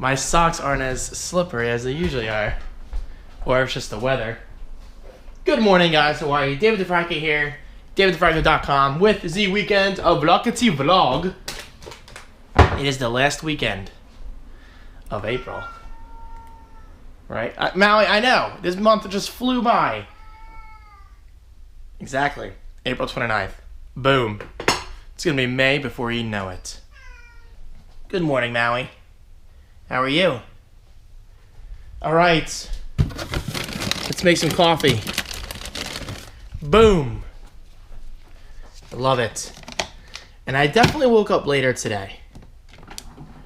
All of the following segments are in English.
My socks aren't as slippery as they usually are. Or it's just the weather. Good morning, guys. How are you? David Franco here. davidfranco.com with the weekend of Vlogati Vlog. It is the last weekend of April. Right? Maui, I know. This month just flew by. Exactly. April 29th. Boom. It's going to be May before you know it. Good morning, Maui. How are you? Alright. Let's make some coffee. Boom. I love it. And I definitely woke up later today.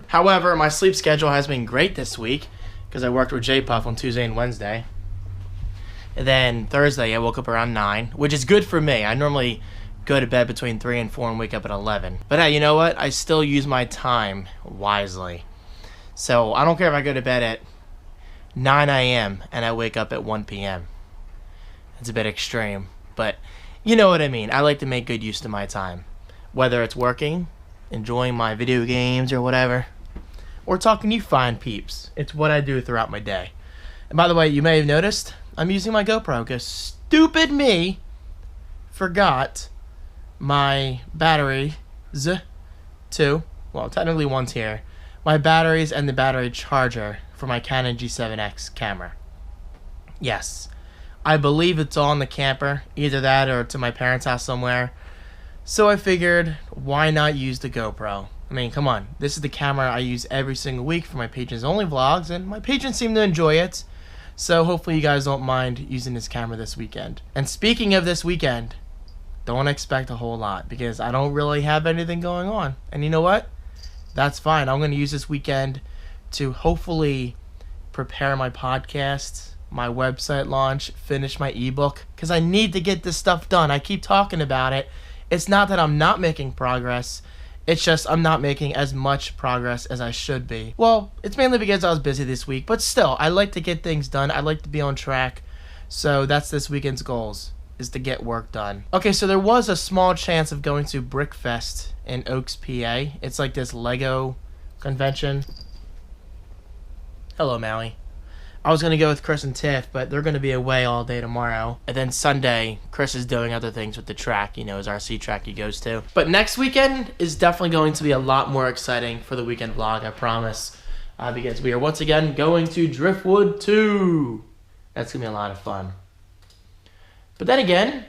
However, my sleep schedule has been great this week because I worked with J-Puff on Tuesday and Wednesday. And then Thursday, I woke up around 9, which is good for me. I normally go to bed between 3 and 4 and wake up at 11. But hey, you know what? I still use my time wisely. So I don't care if I go to bed at 9 a.m. and I wake up at 1 p.m. It's a bit extreme, but you know what I mean. I like to make good use of my time. Whether it's working, enjoying my video games or whatever, or talking to you fine peeps. It's what I do throughout my day. And by the way, you may have noticed, I'm using my GoPro because stupid me forgot my batteries too. Well, technically one's here. My batteries and the battery charger for my Canon G7X camera. Yes. I believe it's all in the camper. Either that or to my parents' house somewhere. So I figured, why not use the GoPro? I mean, come on. This is the camera I use every single week for my patrons only vlogs, and my patrons seem to enjoy it. So hopefully you guys don't mind using this camera this weekend. And speaking of this weekend, don't expect a whole lot because I don't really have anything going on. And you know what? That's fine. I'm going to use this weekend to hopefully prepare my podcast, my website launch, finish my ebook, because I need to get this stuff done. I keep talking about it. It's not that I'm not making progress. It's just I'm not making as much progress as I should be. Well, it's mainly because I was busy this week, but still, I like to get things done. I like to be on track. So that's this weekend's goals, is to get work done. Okay, so there was a small chance of going to Brickfest in Oaks, PA. It's like this Lego convention. Hello, Maui. I was going to go with Chris and Tiff, but they're going to be away all day tomorrow. And then Sunday, Chris is doing other things with the track, his RC track he goes to. But next weekend is definitely going to be a lot more exciting for the weekend vlog, I promise. Because we are once again going to Driftwood 2. That's going to be a lot of fun. But then again,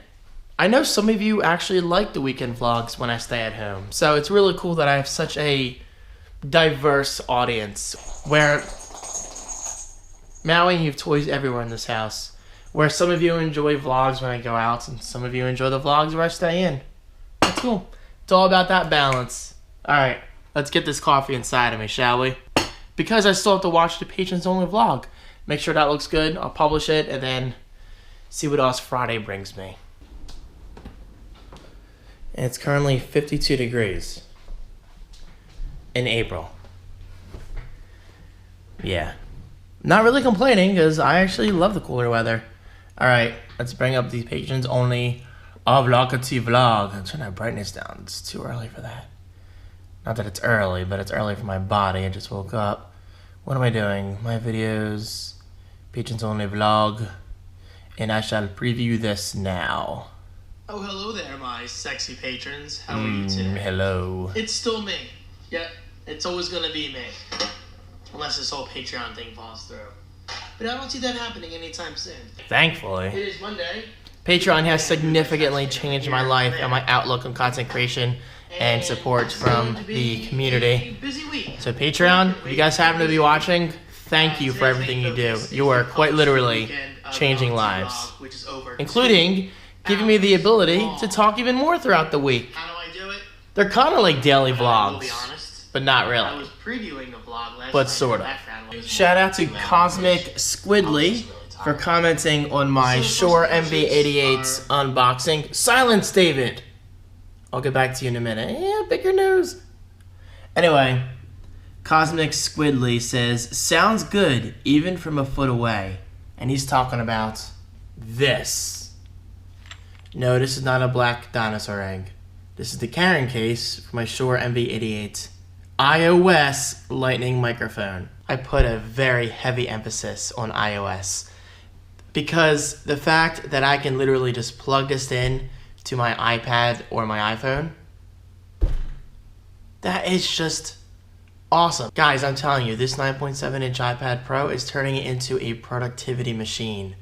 I know some of you actually like the weekend vlogs when I stay at home. So it's really cool that I have such a diverse audience where... Maui, you have toys everywhere in this house. Where some of you enjoy vlogs when I go out, and some of you enjoy the vlogs where I stay in. That's cool. It's all about that balance. Alright, let's get this coffee inside of me, shall we? Because I still have to watch the Patrons Only vlog. Make sure that looks good. I'll publish it, and then see what else Friday brings me. And it's currently 52 degrees. In April. Yeah. Not really complaining, because I actually love the cooler weather. Alright, let's bring up the Patrons Only Vlogati Vlog. I'm turning that brightness down. It's too early for that. Not that it's early, but it's early for my body. I just woke up. What am I doing? My videos, Patrons Only Vlog, and I shall preview this now. Oh, hello there, my sexy patrons. How are you today? Hello. It's still me. Yep, it's always gonna be me. Unless this whole Patreon thing falls through. But I don't see that happening anytime soon. Thankfully. It is Monday. Patreon has significantly changed my life and my outlook on content creation and support from the community. So Patreon, if you guys happen to be watching, thank you for everything you do. You are quite literally changing lives. Including giving me the ability to talk even more throughout the week. How do I do it? They're kind of like daily vlogs. But not really. I was previewing the vlog last but sort of. Shout out to Cosmic Squidly for commenting on my Shure MV88's unboxing. Silence, David! I'll get back to you in a minute. Yeah, bigger news. Anyway, Cosmic Squidly says, sounds good even from a foot away. And he's talking about this. No, this is not a black dinosaur egg. This is the carrying case for my Shure MV88 iOS Lightning microphone. I put a very heavy emphasis on iOS, because the fact that I can literally just plug this in to my iPad or my iPhone, that is just awesome. Guys, I'm telling you, this 9.7-inch iPad Pro is turning it into a productivity machine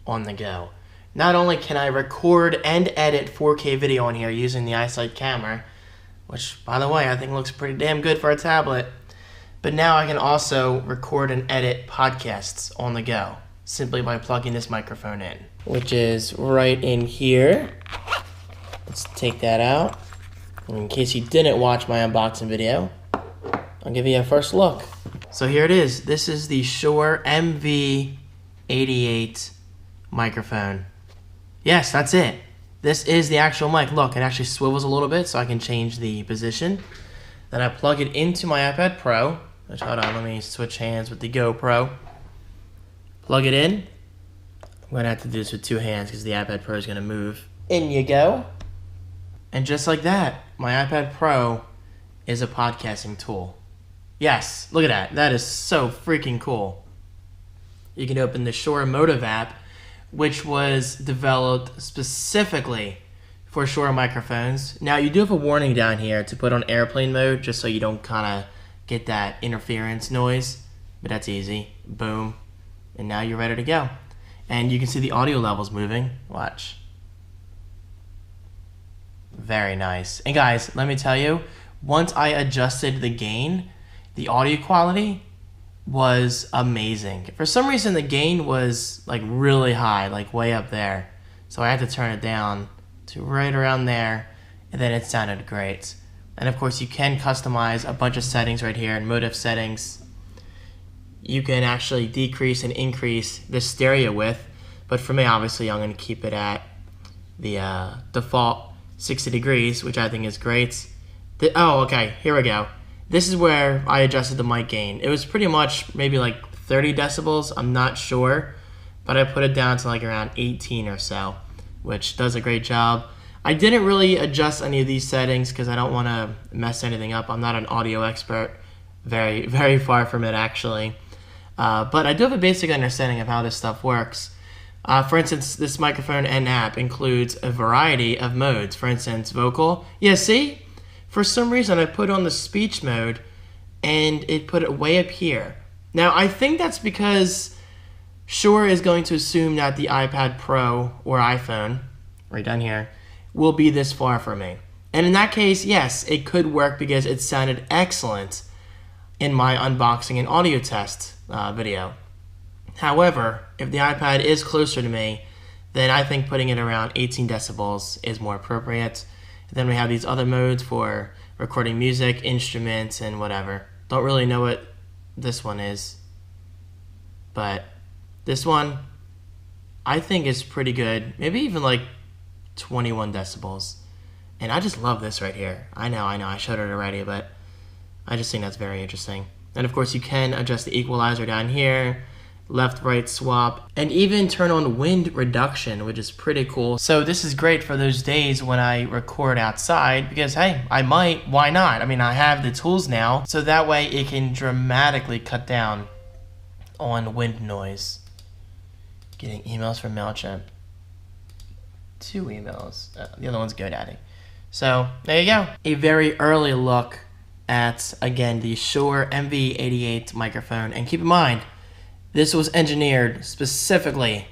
on the go. Not only can I record and edit 4K video on here using the iSight camera, which, by the way, I think looks pretty damn good for a tablet, but now I can also record and edit podcasts on the go simply by plugging this microphone in, which is right in here. Let's take that out. In case you didn't watch my unboxing video, I'll give you a first look. So here it is. This is the Shure MV88 microphone. Yes, that's it. This is the actual mic. Look, it actually swivels a little bit so I can change the position. Then I plug it into my iPad Pro. Which, hold on, let me switch hands with the GoPro. Plug it in. I'm going to have to do this with two hands because the iPad Pro is going to move. In you go. And just like that, my iPad Pro is a podcasting tool. Yes, look at that. That is so freaking cool. You can open the Shure Motive app, which was developed specifically for Shure microphones. Now, you do have a warning down here to put on airplane mode, just so you don't kind of get that interference noise, but that's easy. Boom. And now you're ready to go. And you can see the audio levels moving. Watch. Very nice. And guys, let me tell you, once I adjusted the gain, the audio quality was amazing. For some reason, the gain was like really high, like way up there. So I had to turn it down to right around there, and then it sounded great. And of course, you can customize a bunch of settings right here in Motive settings. You can actually decrease and increase the stereo width, but for me, obviously, I'm going to keep it at the default 60 degrees, which I think is great. Oh, okay, here we go. This is where I adjusted the mic gain. It was pretty much maybe like 30 decibels, I'm not sure, but I put it down to like around 18 or so, which does a great job. I didn't really adjust any of these settings because I don't want to mess anything up. I'm not an audio expert, very, very far from it actually. But I do have a basic understanding of how this stuff works. For instance, this microphone and app includes a variety of modes. For instance, vocal. Yeah, see? For some reason, I put on the speech mode and it put it way up here. Now, I think that's because Shure is going to assume that the iPad Pro or iPhone, right down here, will be this far from me. And in that case, yes, it could work because it sounded excellent in my unboxing and audio test video. However, if the iPad is closer to me, then I think putting it around 18 decibels is more appropriate. And then we have these other modes for recording music, instruments, and whatever. Don't really know what this one is, but this one I think is pretty good. Maybe even like 21 decibels. And I just love this right here. I know, I showed it already, but I just think that's very interesting. And of course you can adjust the equalizer down here, left, right swap, and even turn on wind reduction, which is pretty cool. So this is great for those days when I record outside because, hey, I might, why not? I mean, I have the tools now, so that way it can dramatically cut down on wind noise. Getting emails from MailChimp. 2 emails. The other one's GoDaddy. So there you go. A very early look at, again, the Shure MV88 microphone. And keep in mind, this was engineered specifically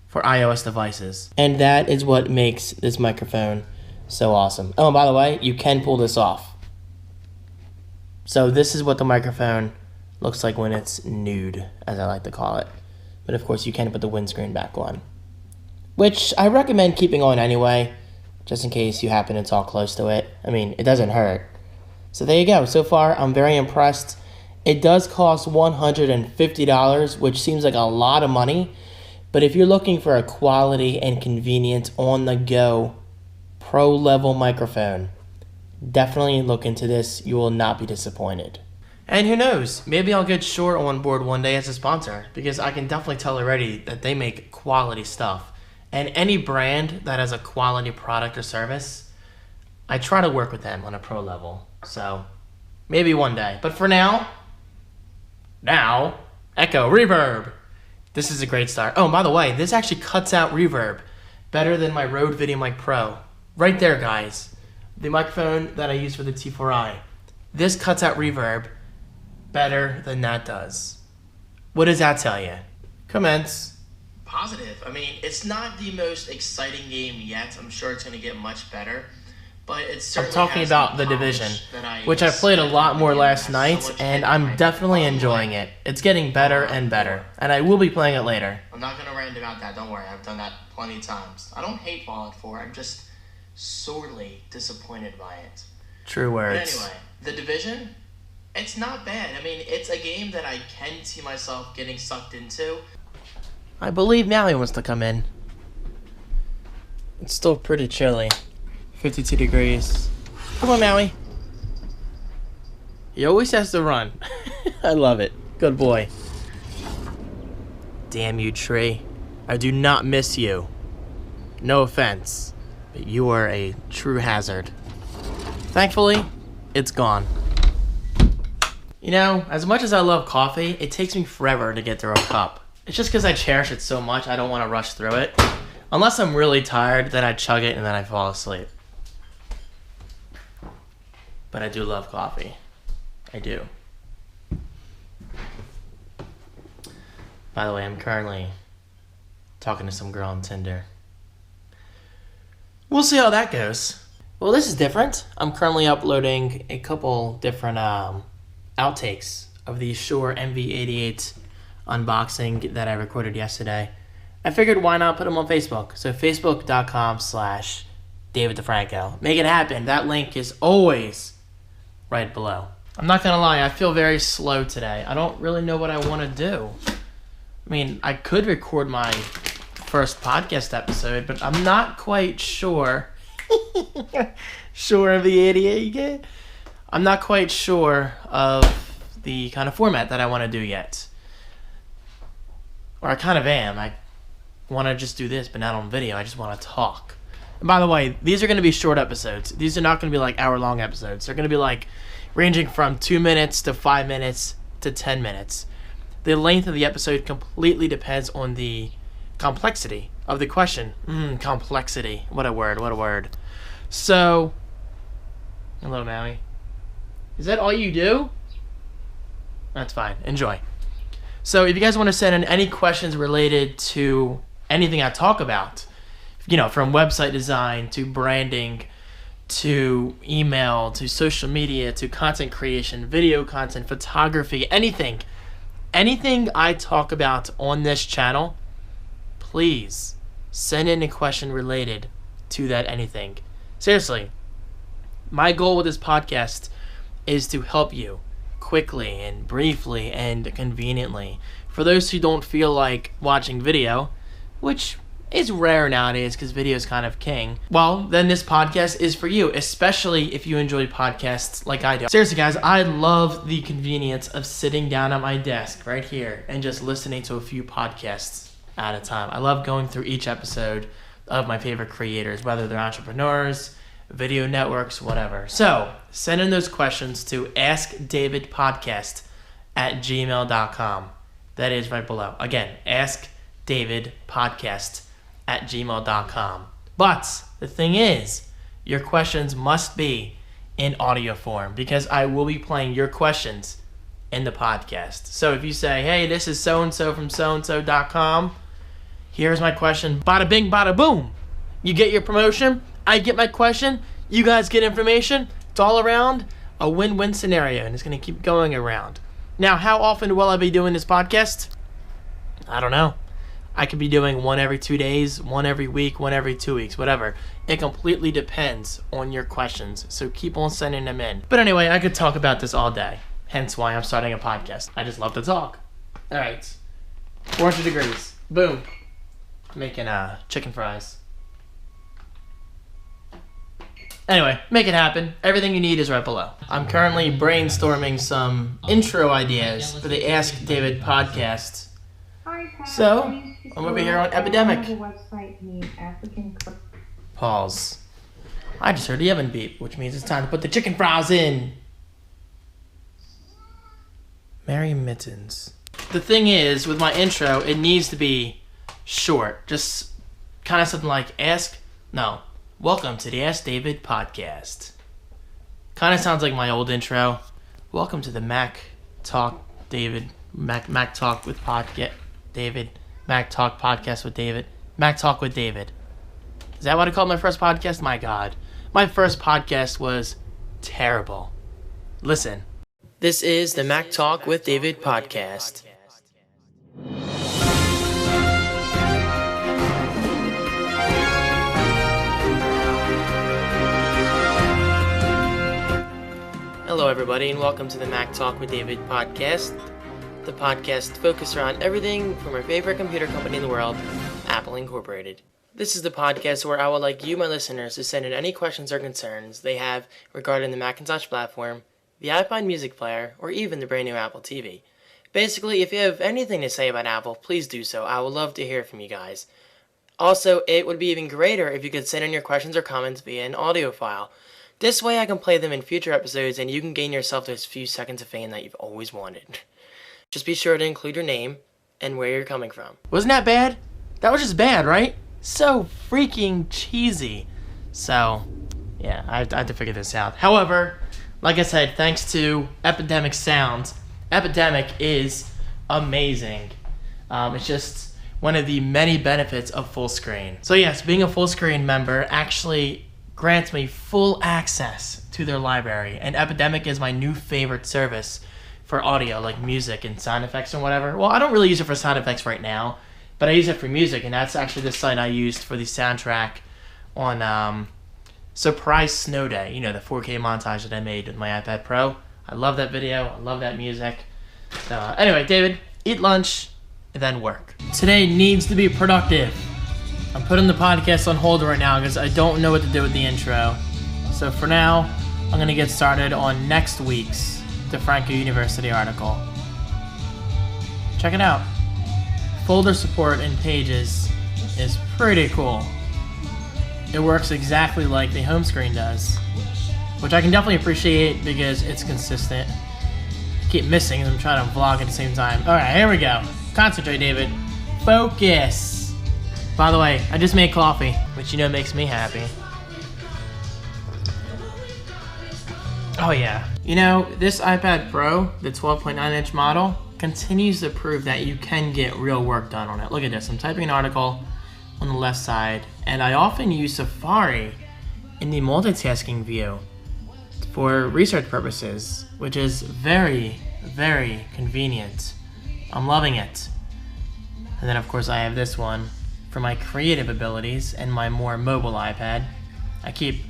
for iOS devices. And that is what makes this microphone so awesome. Oh, and by the way, you can pull this off. So this is what the microphone looks like when it's nude, as I like to call it. But of course, you can put the windscreen back on, which I recommend keeping on anyway, just in case you happen to talk close to it. I mean, it doesn't hurt. So there you go. So far, I'm very impressed. It does cost $150, which seems like a lot of money. But if you're looking for a quality and convenient on-the-go pro-level microphone, definitely look into this. You will not be disappointed. And who knows, maybe I'll get Shure on board one day as a sponsor, because I can definitely tell already that they make quality stuff. And any brand that has a quality product or service, I try to work with them on a pro level. So maybe one day. But for now, Now, echo, reverb. This is a great start. Oh, by the way, this actually cuts out reverb better than my Rode VideoMic Pro. Right there, guys. The microphone that I use for the T4i. This cuts out reverb better than that does. What does that tell you? Comments. Positive. I mean, it's not the most exciting game yet. I'm sure it's going to get much better. But it's certainly I'm talking about The Division, which I played a lot more last night, and I'm definitely enjoying it. It's getting better and better, and I will be playing it later. I'm not going to rant about that. Don't worry. I've done that plenty of times. I don't hate Fallout 4. I'm just sorely disappointed by it. True words. But anyway, The Division, it's not bad. I mean, it's a game that I can see myself getting sucked into. I believe Maui wants to come in. It's still pretty chilly. 52 degrees. Come on, Maui. He always has to run. I love it. Good boy. Damn you, tree. I do not miss you. No offense, but you are a true hazard. Thankfully, it's gone. You know, as much as I love coffee, it takes me forever to get through a cup. It's just because I cherish it so much, I don't want to rush through it. Unless I'm really tired, then I chug it and then I fall asleep. But I do love coffee. I do. By the way, I'm currently talking to some girl on Tinder. We'll see how that goes. Well, this is different. I'm currently uploading a couple different outtakes of the Shure MV88 unboxing that I recorded yesterday. I figured why not put them on Facebook. So facebook.com/DavidDeFranco. Make it happen. That link is always right below. I'm not gonna lie, I feel very slow today. I don't really know what I want to do. I mean, I could record my first podcast episode, but I'm not quite sure. Sure of the idiot. I'm not quite sure of the kind of format that I want to do yet. Or I kind of am. I want to just do this, but not on video. I just want to talk. And by the way, these are going to be short episodes. These are not going to be like hour-long episodes. They're going to be like ranging from 2 minutes to 5 minutes to 10 minutes. The length of the episode completely depends on the complexity of the question. Complexity. What a word. So, hello, Maui. Is that all you do? That's fine. Enjoy. So, if you guys want to send in any questions related to anything I talk about, you know, from website design to branding to email to social media to content creation, video content, photography, anything I talk about on this channel, please send in a question related to that anything. Seriously, my goal with this podcast is to help you quickly and briefly and conveniently. For those who don't feel like watching video, which is rare nowadays because video is kind of king, well, then this podcast is for you, especially if you enjoy podcasts like I do. Seriously, guys, I love the convenience of sitting down at my desk right here and just listening to a few podcasts at a time. I love going through each episode of my favorite creators, whether they're entrepreneurs, video networks, whatever. So, send in those questions to askdavidpodcast@gmail.com. That is right below. Again, askdavidpodcast@gmail.com. But the thing is, your questions must be in audio form because I will be playing your questions in the podcast. So if you say, hey, this is so-and-so from so-and-so.com, here's my question, bada bing, bada boom. You get your promotion, I get my question, you guys get information. It's all around a win-win scenario, and it's going to keep going around. Now, how often will I be doing this podcast? I don't know. I could be doing one every 2 days, one every week, one every 2 weeks, whatever. It completely depends on your questions, so keep on sending them in. But anyway, I could talk about this all day, hence why I'm starting a podcast. I just love to talk. All right, 400 degrees. Boom. Making chicken fries. Anyway, make it happen. Everything you need is right below. I'm currently brainstorming some intro ideas for the Ask David podcast. So, I'm over here on Epidemic. Pause. I just heard the oven beep, which means it's time to put the chicken fries in. Merry Mittens. The thing is, with my intro, it needs to be short. Just kind of something like welcome to the Ask David podcast. Kind of sounds like my old intro. Welcome to the Mac Talk David, Mac Talk with David, Mac Talk podcast with David, Mac Talk with David. Is that what I called my first podcast? My God. My first podcast was terrible. Listen. This is the Mac Talk with David podcast. Hello everybody and welcome to the Mac Talk with David podcast. The podcast focused around everything from our favorite computer company in the world, Apple Incorporated. This is the podcast where I would like you, my listeners, to send in any questions or concerns they have regarding the Macintosh platform, the iPod music player, or even the brand new Apple TV. Basically, if you have anything to say about Apple, please do so. I would love to hear from you guys. Also, it would be even greater if you could send in your questions or comments via an audio file. This way I can play them in future episodes and you can gain yourself those few seconds of fame that you've always wanted. Just be sure to include your name and where you're coming from. Wasn't that bad? That was just bad, right? So freaking cheesy. So, yeah, I had to figure this out. However, like I said, thanks to Epidemic Sound, Epidemic is amazing. It's just one of the many benefits of full screen. So yes, being a full screen member actually grants me full access to their library, and Epidemic is my new favorite service for audio, like music and sound effects and whatever. Well, I don't really use it for sound effects right now, but I use it for music, and that's actually the site I used for the soundtrack on Surprise Snow Day, the 4K montage that I made with my iPad Pro. I love that video. I love that music. So, anyway, David, eat lunch and then work. Today needs to be productive. I'm putting the podcast on hold right now because I don't know what to do with the intro. So for now, I'm going to get started on next week's the Franco University article. Check it out. Folder support in Pages is pretty cool. It works exactly like the home screen does, which I can definitely appreciate because it's consistent. I keep missing and I'm trying to vlog at the same time. Alright, here we go. Concentrate, David. Focus. By the way, I just made coffee, which makes me happy. Oh yeah. This iPad Pro, the 12.9-inch model, continues to prove that you can get real work done on it. Look at this. I'm typing an article on the left side, and I often use Safari in the multitasking view for research purposes, which is very, very convenient. I'm loving it. And then of course I have this one for my creative abilities and my more mobile iPad. I keep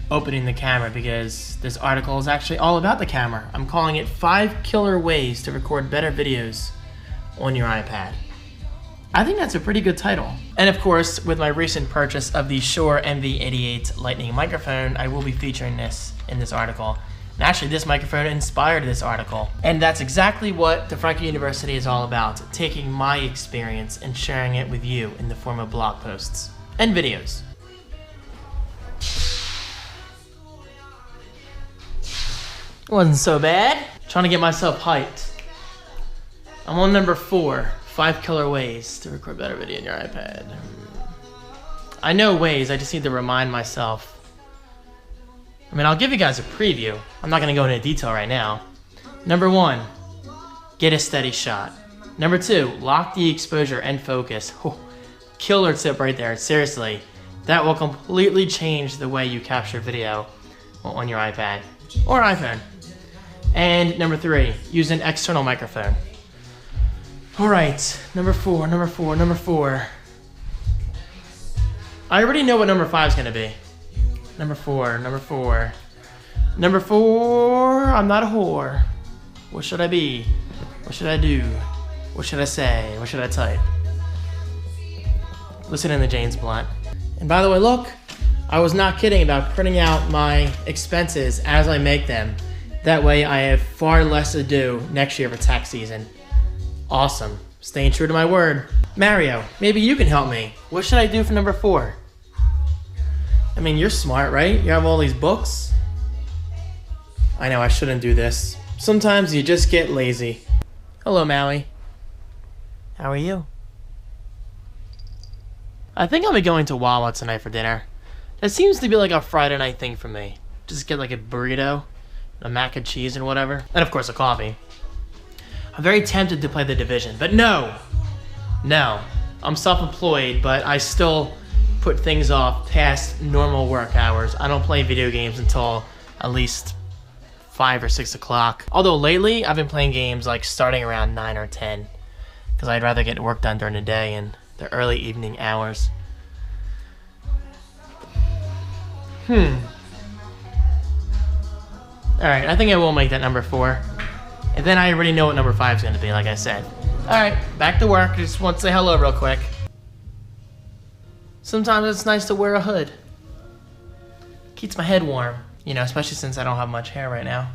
opening the camera because this article is actually all about the camera. I'm calling it 5 Killer Ways to Record Better Videos on Your iPad. I think that's a pretty good title. And of course, with my recent purchase of the Shure MV88 Lightning microphone, I will be featuring this in this article. And actually, this microphone inspired this article. And that's exactly what the Franco University is all about, taking my experience and sharing it with you in the form of blog posts and videos. It wasn't so bad. Trying to get myself hyped. I'm on number 4. 5 Killer Ways to Record Better Video on Your iPad. I know ways, I just need to remind myself. I'll give you guys a preview. I'm not going to go into detail right now. Number 1, get a steady shot. Number 2, lock the exposure and focus. Oh, killer tip right there, seriously. That will completely change the way you capture video on your iPad or iPhone. And number 3, use an external microphone. Alright, number 4. I already know what number 5 is going to be. Number 4, I'm not a whore. What should I be? What should I do? What should I say? What should I type? Listen in the James Blunt. And by the way, look, I was not kidding about printing out my expenses as I make them. That way I have far less to do next year for tax season. Awesome. Staying true to my word. Mario, maybe you can help me. What should I do for number 4? You're smart, right? You have all these books. I know I shouldn't do this. Sometimes you just get lazy. Hello, Maui. How are you? I think I'll be going to Wawa tonight for dinner. That seems to be like a Friday night thing for me. Just get like a burrito, a mac and cheese and whatever. And of course a coffee. I'm very tempted to play The Division, but no. I'm self-employed, but I still put things off past normal work hours. I don't play video games until at least 5 or 6 o'clock. Although lately, I've been playing games like starting around 9 or 10. Because I'd rather get work done during the day and the early evening hours. Alright, I think I will make that number 4. And then I already know what number 5 is going to be, like I said. Alright, back to work. Just want to say hello real quick. Sometimes it's nice to wear a hood. Keeps my head warm, you know, especially since I don't have much hair right now.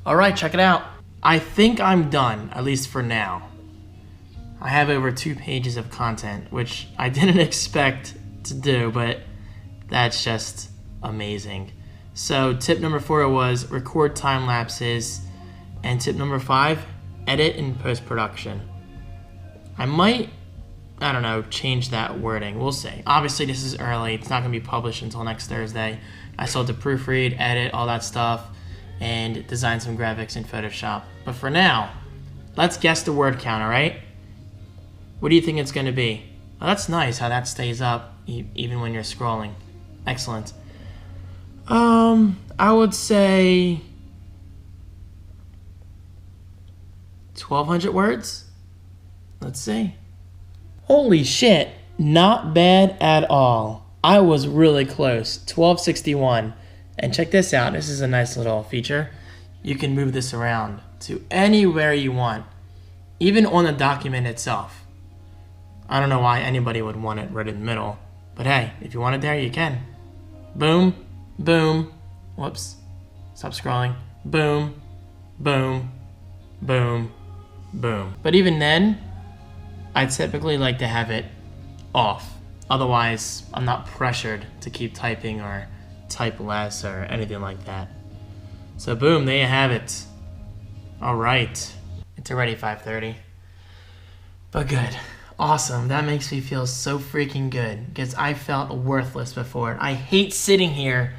Alright, check it out. I think I'm done, at least for now. I have over 2 pages of content, which I didn't expect to do, but that's just amazing. So tip number 4 was record time lapses, and tip number 5, edit in post-production. I might, I don't know, change that wording. We'll see. Obviously, this is early. It's not going to be published until next Thursday. I still have to proofread, edit, all that stuff, and design some graphics in Photoshop. But for now, let's guess the word count, all right? What do you think it's going to be? Oh, that's nice how that stays up even when you're scrolling. Excellent. I would say 1,200 words. Let's see. Holy shit, not bad at all. I was really close, 1261. And check this out, this is a nice little feature. You can move this around to anywhere you want, even on the document itself. I don't know why anybody would want it right in the middle, but hey, if you want it there, you can. Boom, boom, whoops, stop scrolling. Boom, boom, boom, boom. But even then, I typically like to have it off. Otherwise, I'm not pressured to keep typing or type less or anything like that. So boom, there you have it. All right. It's already 5:30. But good. Awesome. That makes me feel so freaking good because I felt worthless before. I hate sitting here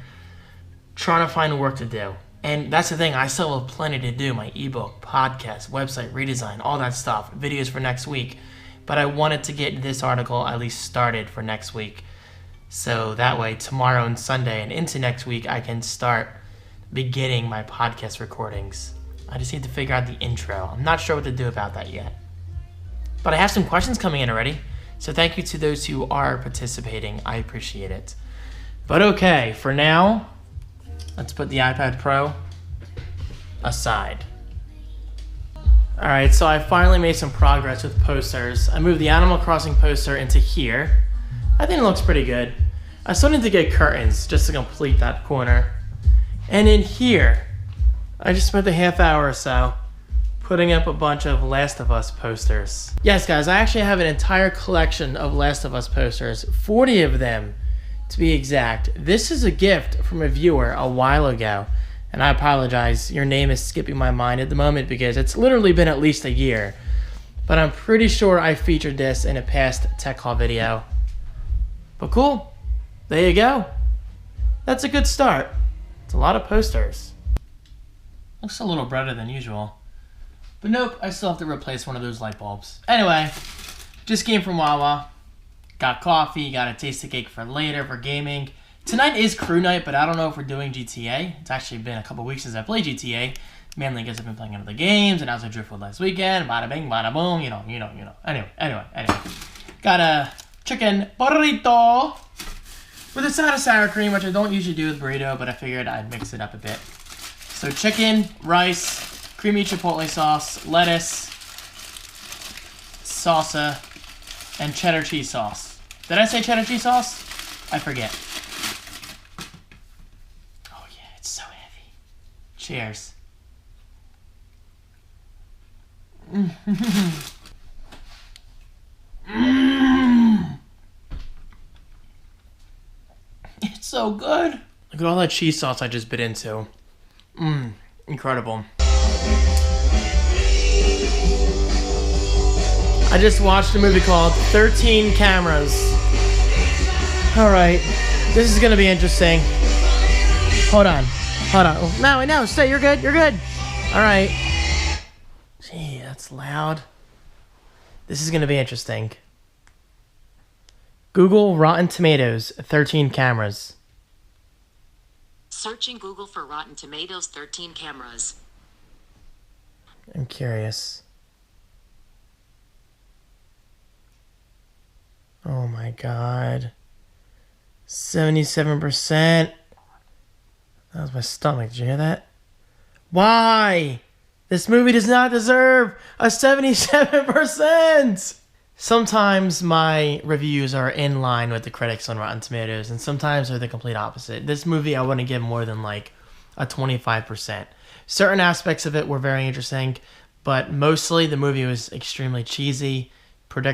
trying to find work to do. And that's the thing, I still have plenty to do. My ebook, podcast, website redesign, all that stuff, videos for next week. But I wanted to get this article at least started for next week. So that way, tomorrow and Sunday and into next week, I can start beginning my podcast recordings. I just need to figure out the intro. I'm not sure what to do about that yet. But I have some questions coming in already. So thank you to those who are participating. I appreciate it. But okay, for now, let's put the iPad Pro aside. Alright, so I finally made some progress with posters. I moved the Animal Crossing poster into here. I think it looks pretty good. I still need to get curtains just to complete that corner. And in here, I just spent a half hour or so putting up a bunch of Last of Us posters. Yes, guys, I actually have an entire collection of Last of Us posters, 40 of them to be exact. This is a gift from a viewer a while ago, and I apologize, your name is skipping my mind at the moment because it's literally been at least a year. But I'm pretty sure I featured this in a past tech haul video. But cool, there you go. That's a good start. It's a lot of posters. Looks a little brighter than usual. But nope, I still have to replace one of those light bulbs. Anyway, just came from Wawa. Got coffee, got a taste of cake for later for gaming. Tonight is crew night, but I don't know if we're doing GTA. It's actually been a couple weeks since I played GTA. Mainly because I've been playing other games, and I was at Driftwood last weekend. Bada bing, bada boom, you know. Anyway. Got a chicken burrito with a side of sour cream, which I don't usually do with burrito, but I figured I'd mix it up a bit. So chicken, rice, creamy chipotle sauce, lettuce, salsa, and cheddar cheese sauce. Did I say cheddar cheese sauce? I forget. Oh yeah, it's so heavy. Cheers. It's so good. Look at all that cheese sauce I just bit into. Incredible. I just watched a movie called 13 Cameras. Alright, this is gonna be interesting. Hold on. Oh, no, stay, you're good. Alright. Gee, that's loud. This is gonna be interesting. Google Rotten Tomatoes, 13 Cameras. Searching Google for Rotten Tomatoes 13 cameras. I'm curious. Oh my god. 77%. That was my stomach. Did you hear that? Why? This movie does not deserve a 77%! Sometimes my reviews are in line with the critics on Rotten Tomatoes, and sometimes they're the complete opposite. This movie, I wouldn't give more than like a 25%. Certain aspects of it were very interesting, but mostly the movie was extremely cheesy.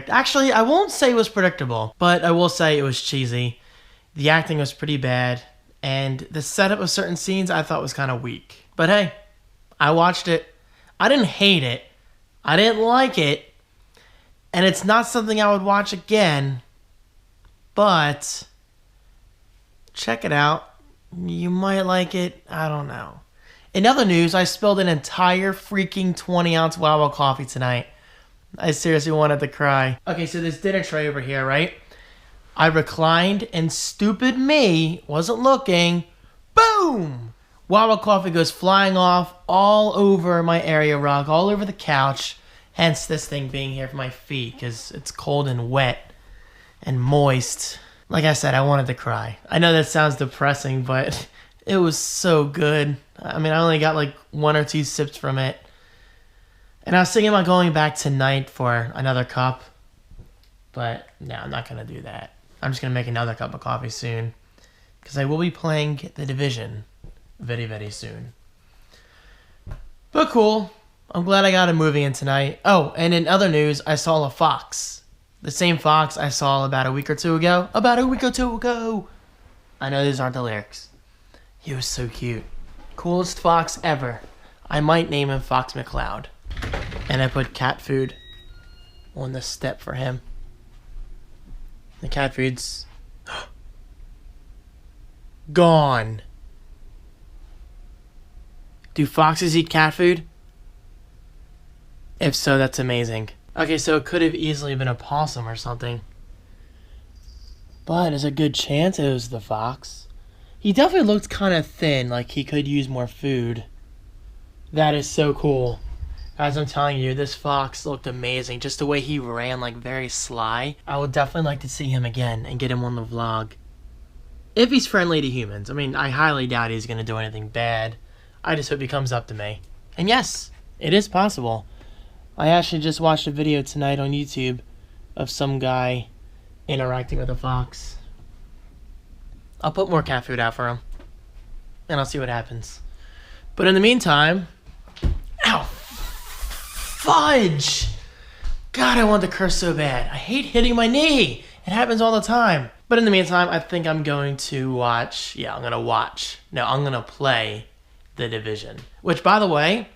Actually, I won't say it was predictable, but I will say it was cheesy. The acting was pretty bad, and the setup of certain scenes I thought was kind of weak. But hey, I watched it. I didn't hate it. I didn't like it. And it's not something I would watch again, but check it out. You might like it. I don't know. In other news, I spilled an entire freaking 20-ounce Wawa coffee tonight. I seriously wanted to cry. Okay, so this dinner tray over here, right? I reclined, and stupid me wasn't looking. Boom! Wawa coffee goes flying off all over my area rug, all over the couch. Hence this thing being here for my feet, because it's cold and wet and moist. Like I said, I wanted to cry. I know that sounds depressing, but it was so good. I mean, I only got like 1 or 2 sips from it. And I was thinking about going back tonight for another cup. But no, I'm not going to do that. I'm just going to make another cup of coffee soon. Because I will be playing The Division very, very soon. But cool. I'm glad I got a movie in tonight. Oh, and in other news, I saw a fox. The same fox I saw about a week or two ago. I know these aren't the lyrics. He was so cute. Coolest fox ever. I might name him Fox McCloud. And I put cat food on the step for him. The cat food's gone. Do foxes eat cat food? If so, that's amazing. Okay, so it could have easily been a possum or something. But there's a good chance it was the fox. He definitely looked kind of thin, like he could use more food. That is so cool. As I'm telling you, this fox looked amazing. Just the way he ran, like very sly. I would definitely like to see him again and get him on the vlog. If he's friendly to humans. I mean, I highly doubt he's going to do anything bad. I just hope he comes up to me. And yes, it is possible. I actually just watched a video tonight on YouTube of some guy interacting with a fox. I'll put more cat food out for him. And I'll see what happens. But in the meantime... Ow! Fudge! God, I want to curse so bad. I hate hitting my knee. It happens all the time. But in the meantime, I think I'm going to watch... I'm going to play The Division. Which, by the way...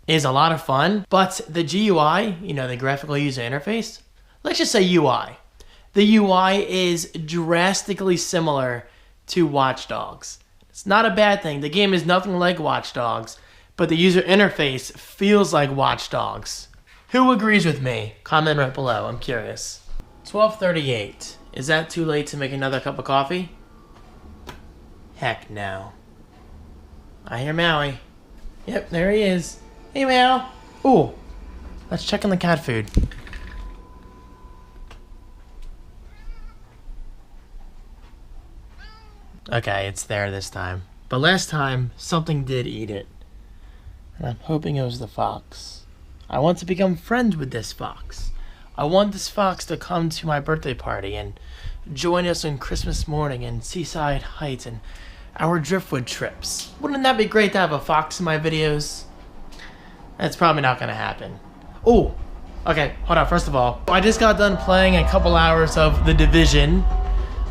is a lot of fun, but the GUI, the graphical user interface, let's just say UI. The UI is drastically similar to Watch Dogs. It's not a bad thing. The game is nothing like Watch Dogs, but the user interface feels like Watch Dogs. Who agrees with me? Comment right below, I'm curious. 12:38. Is that too late to make another cup of coffee? Heck no. I hear Maui. Yep, there he is. Hey, Meow. Ooh, let's check on the cat food. Okay, it's there this time. But last time, something did eat it. And I'm hoping it was the fox. I want to become friends with this fox. I want this fox to come to my birthday party and join us on Christmas morning in Seaside Heights and our driftwood trips. Wouldn't that be great to have a fox in my videos? That's probably not going to happen. Oh, okay, hold on. First of all, I just got done playing a couple hours of The Division.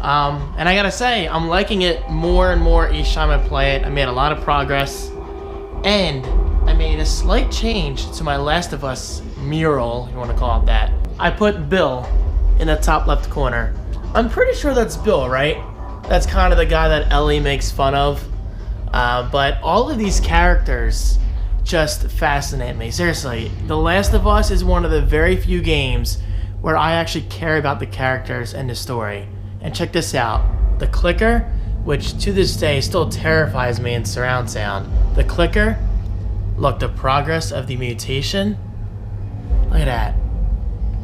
And I gotta say, I'm liking it more and more each time I play it. I made a lot of progress. And I made a slight change to my Last of Us mural, you want to call it that. I put Bill in the top left corner. I'm pretty sure that's Bill, right? That's kind of the guy that Ellie makes fun of. But all of these characters just fascinate me. Seriously, The Last of Us is one of the very few games where I actually care about the characters and the story. And check this out. The clicker, which to this day still terrifies me in surround sound. The clicker, look, the progress of the mutation. Look at that.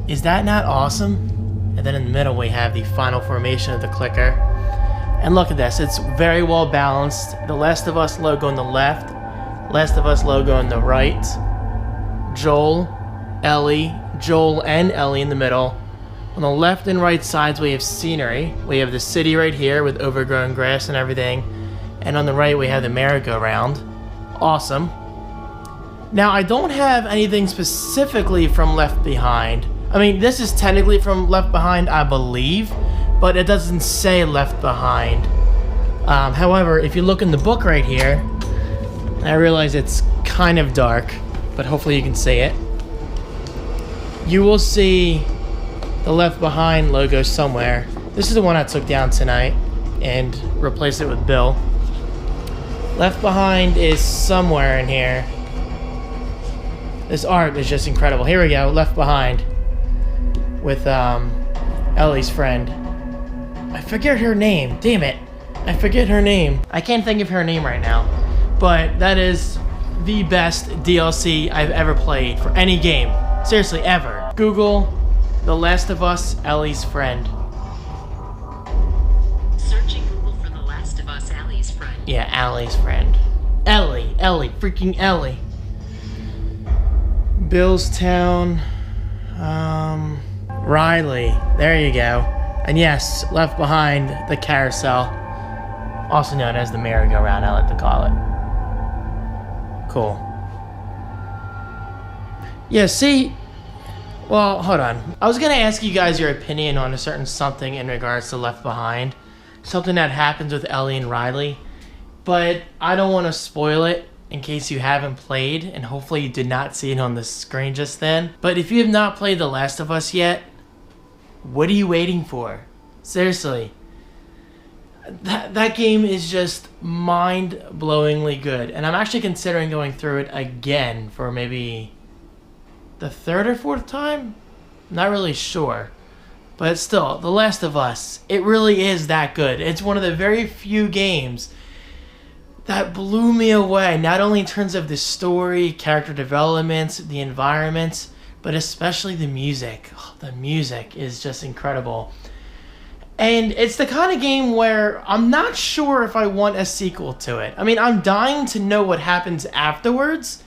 Is that not awesome? And then in the middle we have the final formation of the clicker. And look at this, it's very well balanced. The Last of Us logo on the left, Last of Us logo on the right. Joel and Ellie in the middle. On the left and right sides we have scenery. We have the city right here with overgrown grass and everything. And on the right we have the merry-go-round. Awesome. Now I don't have anything specifically from Left Behind. I mean, this is technically from Left Behind, I believe, but it doesn't say Left Behind. However, if you look in the book right here, I realize it's kind of dark, but hopefully you can see it. You will see the Left Behind logo somewhere. This is the one I took down tonight and replaced it with Bill. Left Behind is somewhere in here. This art is just incredible. Here we go, Left Behind with Ellie's friend. I forget her name. Damn it. I forget her name. I can't think of her name right now. But that is the best DLC I've ever played for any game. Seriously, ever. Google The Last of Us, Ellie's friend. Searching Google for The Last of Us, Ellie's friend. Yeah, Ellie's friend. Ellie, freaking Ellie. Billstown, Riley, there you go. And yes, Left Behind, the carousel, also known as the merry-go-round, I like to call it. Cool. Yeah, see, well, hold on. I was gonna ask you guys your opinion on a certain something in regards to Left Behind. Something that happens with Ellie and Riley, but I don't want to spoil it in case you haven't played, and hopefully you did not see it on the screen just then. But if you have not played The Last of Us yet, what are you waiting for? Seriously. That game is just mind-blowingly good. And I'm actually considering going through it again for maybe the third or fourth time? Not really sure. But still, The Last of Us, it really is that good. It's one of the very few games that blew me away, not only in terms of the story, character development, the environment, but especially the music. Oh, the music is just incredible. And it's the kind of game where I'm not sure if I want a sequel to it. I mean, I'm dying to know what happens afterwards,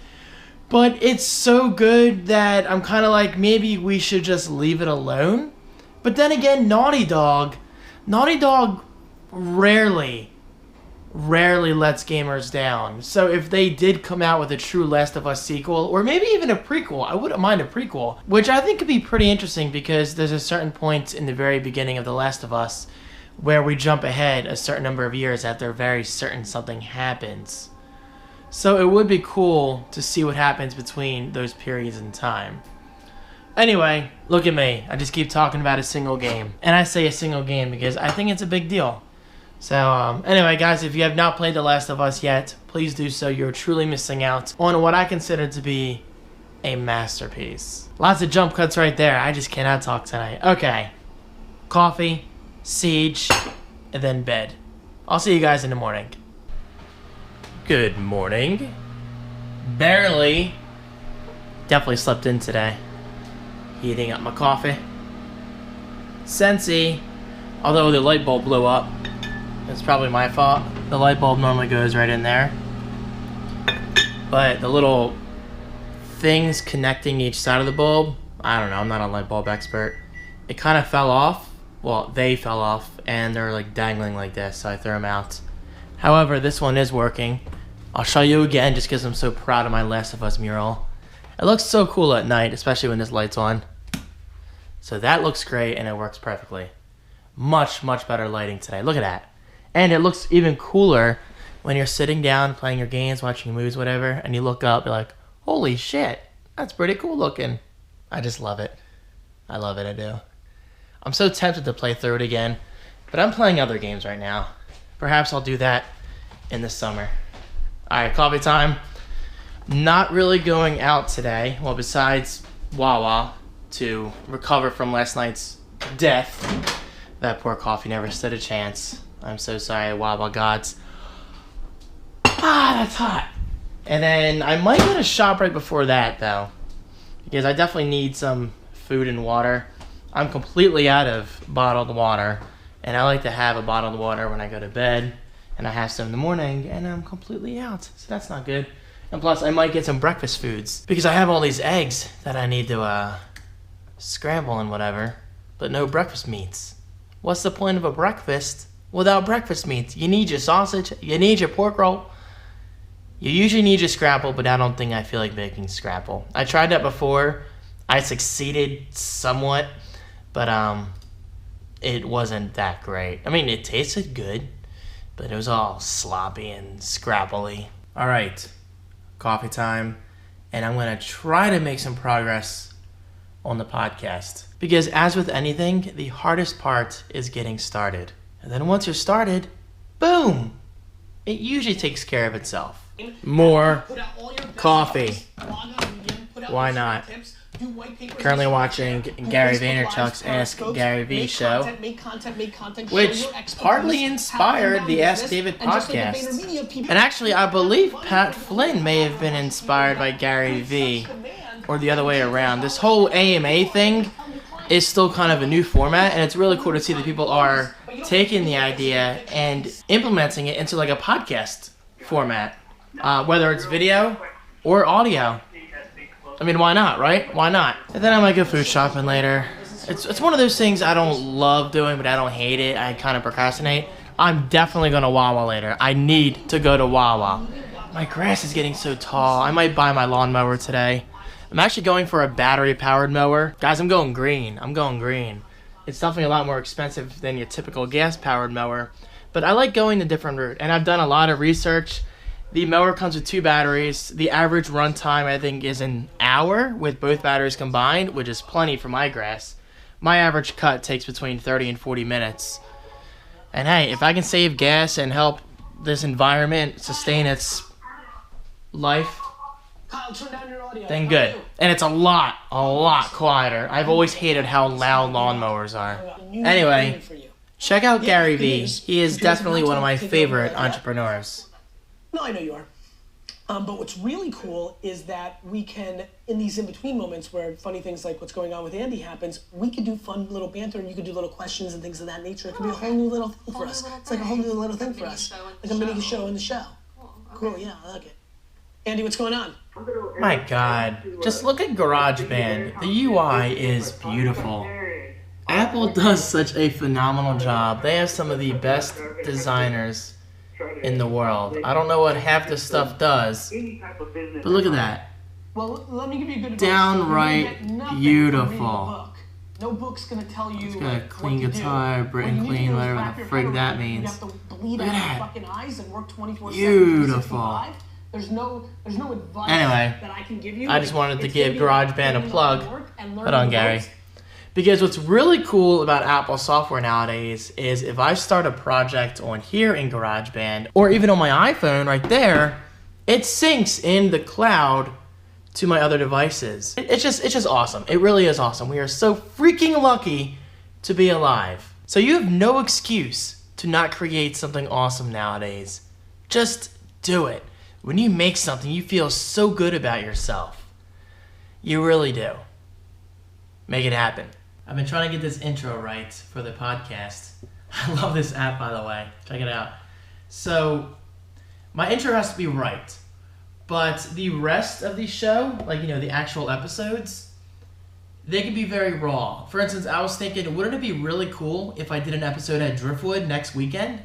but it's so good that I'm kind of like, maybe we should just leave it alone. But then again, Naughty Dog rarely lets gamers down. So if they did come out with a true Last of Us sequel, or maybe even a prequel, I wouldn't mind a prequel, which I think could be pretty interesting because there's a certain point in the very beginning of The Last of Us where we jump ahead a certain number of years after very certain something happens. So it would be cool to see what happens between those periods in time. Anyway, look at me. I just keep talking about a single game. And I say a single game because I think it's a big deal. So, anyway, guys, if you have not played The Last of Us yet, please do so. You're truly missing out on what I consider to be a masterpiece. Lots of jump cuts right there. I just cannot talk tonight. Okay. Coffee, Siege, and then bed. I'll see you guys in the morning. Good morning. Barely. Definitely slept in today. Heating up my coffee. Scentsy. Although the light bulb blew up. It's probably my fault. The light bulb normally goes right in there. But the little things connecting each side of the bulb, I don't know, I'm not a light bulb expert. It kind of fell off. Well, they fell off and they're like dangling like this, so I threw them out. However, this one is working. I'll show you again just because I'm so proud of my Last of Us mural. It looks so cool at night, especially when this light's on. So that looks great and it works perfectly. Much, much better lighting today. Look at that. And it looks even cooler when you're sitting down playing your games, watching movies, whatever, and you look up, you're like, holy shit, that's pretty cool looking. I just love it. I love it, I do. I'm so tempted to play through it again, but I'm playing other games right now. Perhaps I'll do that in the summer. Alright, coffee time. Not really going out today, well, besides Wawa, to recover from last night's death. That poor coffee never stood a chance. I'm so sorry, Wawa gods. That's hot. And then I might go to shop right before that, though, because I definitely need some food and water. I'm completely out of bottled water, and I like to have a bottled water when I go to bed, and I have some in the morning, and I'm completely out, so that's not good. And plus, I might get some breakfast foods, because I have all these eggs that I need to scramble and whatever, but no breakfast meats. What's the point of a breakfast without breakfast meats? You need your sausage, you need your pork roll. You usually need your scrapple, but I don't think I feel like making scrapple. I tried that before. I succeeded somewhat, but it wasn't that great. I mean, it tasted good, but it was all sloppy and scrapply. All right, coffee time, and I'm going to try to make some progress on the podcast. Because as with anything, the hardest part is getting started. And then once you're started, boom, it usually takes care of itself. More coffee. Why not? Currently watching Gary Vaynerchuk's Ask Gary V show, which partly inspired the Ask David podcast. And actually, I believe Pat Flynn may have been inspired by Gary V, or the other way around. This whole AMA thing is still kind of a new format, and it's really cool to see that people are taking the idea and implementing it into like a podcast format. Whether it's video or audio. I mean, why not, right? Why not? And then I might go food shopping later. It's one of those things I don't love doing, but I don't hate it. I kind of procrastinate. I'm definitely going to Wawa later. I need to go to Wawa. My grass is getting so tall. I might buy my lawnmower today. I'm actually going for a battery-powered mower. Guys, I'm going green. I'm going green. It's definitely a lot more expensive than your typical gas-powered mower. But I like going a different route, and I've done a lot of research. The mower comes with 2 batteries. The average run time, I think, is an hour with both batteries combined, which is plenty for my grass. My average cut takes between 30 and 40 minutes. And hey, if I can save gas and help this environment sustain its life, then good. And it's a lot quieter. I've always hated how loud lawnmowers are. Anyway, check out Gary V. He is definitely one of my favorite entrepreneurs. No, I know you are. But what's really cool is that we can, in these in-between moments where funny things like what's going on with Andy happens, we can do fun little banter, and you can do little questions and things of that nature. It could be a whole new little thing for us. It's like a whole new little thing for us. Like a mini show in the show. Cool, yeah, I like it. Andy, what's going on? My God. Just look at GarageBand. The UI is beautiful. Apple does such a phenomenal job. They have some of the best designers in the world. I don't know what half this stuff does, but look at that. Well, let me give you a good downright beautiful. No book's gonna tell you. It's got a clean guitar, Britain clean, whatever the frig that means. You have to bleed out your fucking eyes and work 24/7. Beautiful. There's no advice anyway, that I can give you. I just wanted to give GarageBand a plug. Hold on, Gary. Because what's really cool about Apple software nowadays is if I start a project on here in GarageBand, or even on my iPhone right there, it syncs in the cloud to my other devices. It's just awesome. It really is awesome. We are so freaking lucky to be alive. So you have no excuse to not create something awesome nowadays. Just do it. When you make something, you feel so good about yourself. You really do. Make it happen. I've been trying to get this intro right for the podcast. I love this app, by the way. Check it out. So, my intro has to be right. But the rest of the show, like, the actual episodes, they can be very raw. For instance, I was thinking, wouldn't it be really cool if I did an episode at Driftwood next weekend?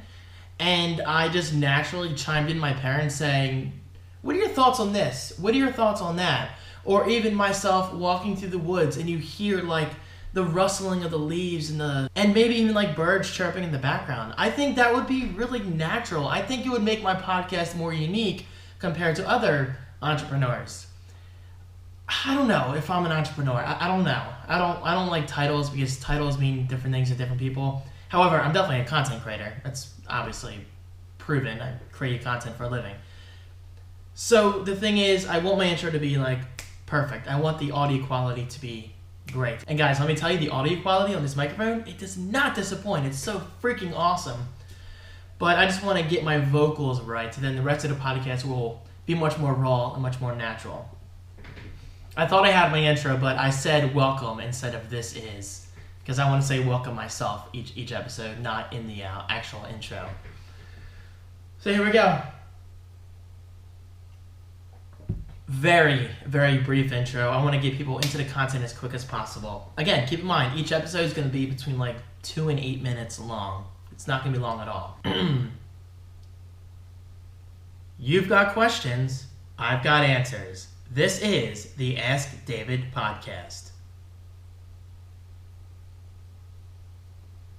And I just naturally chimed in my parents saying, what are your thoughts on this? What are your thoughts on that? Or even myself walking through the woods and you hear, like, the rustling of the leaves and maybe even like birds chirping in the background. I think that would be really natural. I think it would make my podcast more unique compared to other entrepreneurs. I don't know if I'm an entrepreneur. I don't know. I don't like titles because titles mean different things to different people. However, I'm definitely a content creator. That's obviously proven. I create content for a living. So the thing is, I want my intro to be like perfect. I want the audio quality to be great. And guys, let me tell you, the audio quality on this microphone, it does not disappoint. It's so freaking awesome. But I just want to get my vocals right, so then the rest of the podcast will be much more raw and much more natural. I thought I had my intro, but I said welcome instead of this is, because I want to say welcome myself each episode, not in the actual intro. So here we go. Very, very brief intro. I want to get people into the content as quick as possible. Again, keep in mind, each episode is going to be between like 2 and 8 minutes long. It's not going to be long at all. You've got questions. I've got answers. This is the Ask David podcast.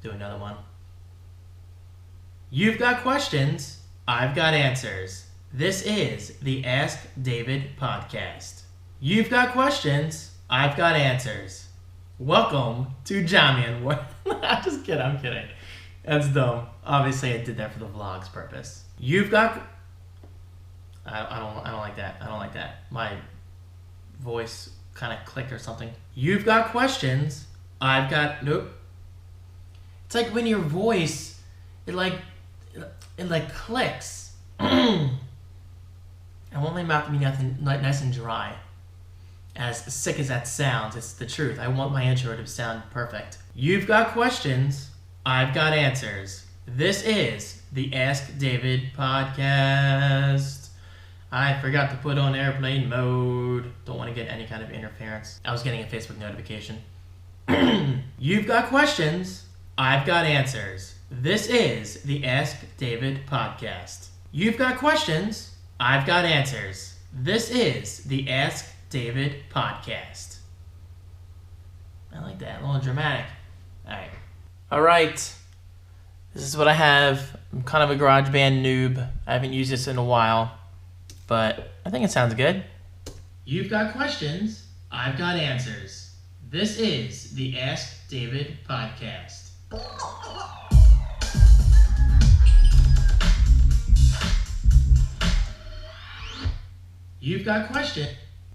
Do another one. You've got questions. I've got answers. This is the Ask David podcast. You've got questions. I've got answers. Welcome to Jamian. I'm just kidding. I'm kidding. That's dumb. Obviously, I did that for the vlog's purpose. You've got... I don't like that. I don't like that. My voice kind of clicked or something. You've got questions. I've got... Nope. It's like when your voice, it clicks. I want my mouth to be nice and dry. As sick as that sounds, it's the truth. I want my intro to sound perfect. You've got questions. I've got answers. This is the Ask David podcast. I forgot to put on airplane mode. Don't want to get any kind of interference. I was getting a Facebook notification. You've got questions. I've got answers. This is the Ask David podcast. You've got questions. I've got answers. This is the Ask David podcast. I like that. A little dramatic. All right. This is what I have. I'm kind of a GarageBand noob. I haven't used this in a while, but I think it sounds good. You've got questions. I've got answers. This is the Ask David podcast. You've got questions.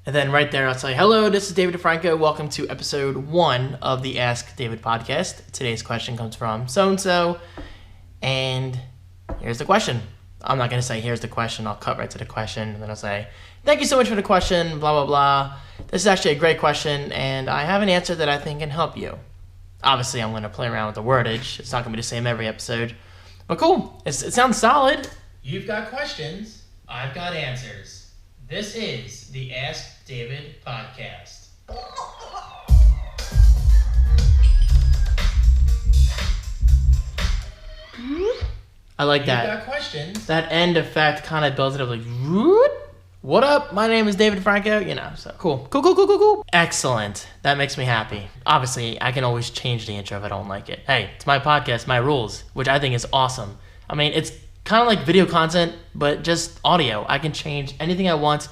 And then right there, I'll say, hello, this is David Franco. Welcome to episode 1 of the Ask David podcast. Today's question comes from so-and-so. And here's the question. I'm not going to say, here's the question. I'll cut right to the question. And then I'll say, thank you so much for the question, blah, blah, blah. This is actually a great question, and I have an answer that I think can help you. Obviously, I'm going to play around with the wordage. It's not going to be the same every episode. But cool. It sounds solid. You've got questions. I've got answers. This is the Ask David podcast. I like that. You've got questions. That end effect kind of builds it up like, what up? My name is David Franco. So cool. Cool. Excellent. That makes me happy. Obviously, I can always change the intro if I don't like it. Hey, it's my podcast, my rules, which I think is awesome. I mean, it's kind of like video content, but just audio. I can change anything I want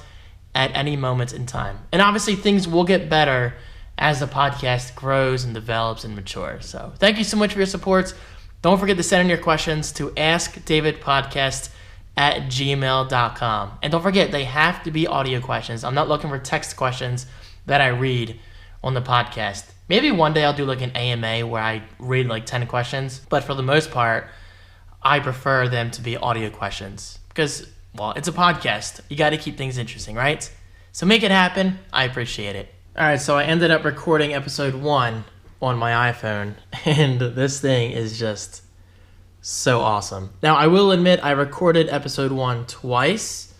at any moment in time. And obviously, things will get better as the podcast grows and develops and matures. So thank you so much for your support. Don't forget to send in your questions to askdavidpodcast@gmail.com. And don't forget, they have to be audio questions. I'm not looking for text questions that I read on the podcast. Maybe one day I'll do like an AMA where I read like 10 questions. But for the most part, I prefer them to be audio questions because, well, it's a podcast. You got to keep things interesting, right? So make it happen. I appreciate it. All right, so I ended up recording episode 1 on my iPhone, and this thing is just so awesome. Now, I will admit I recorded episode 1 twice.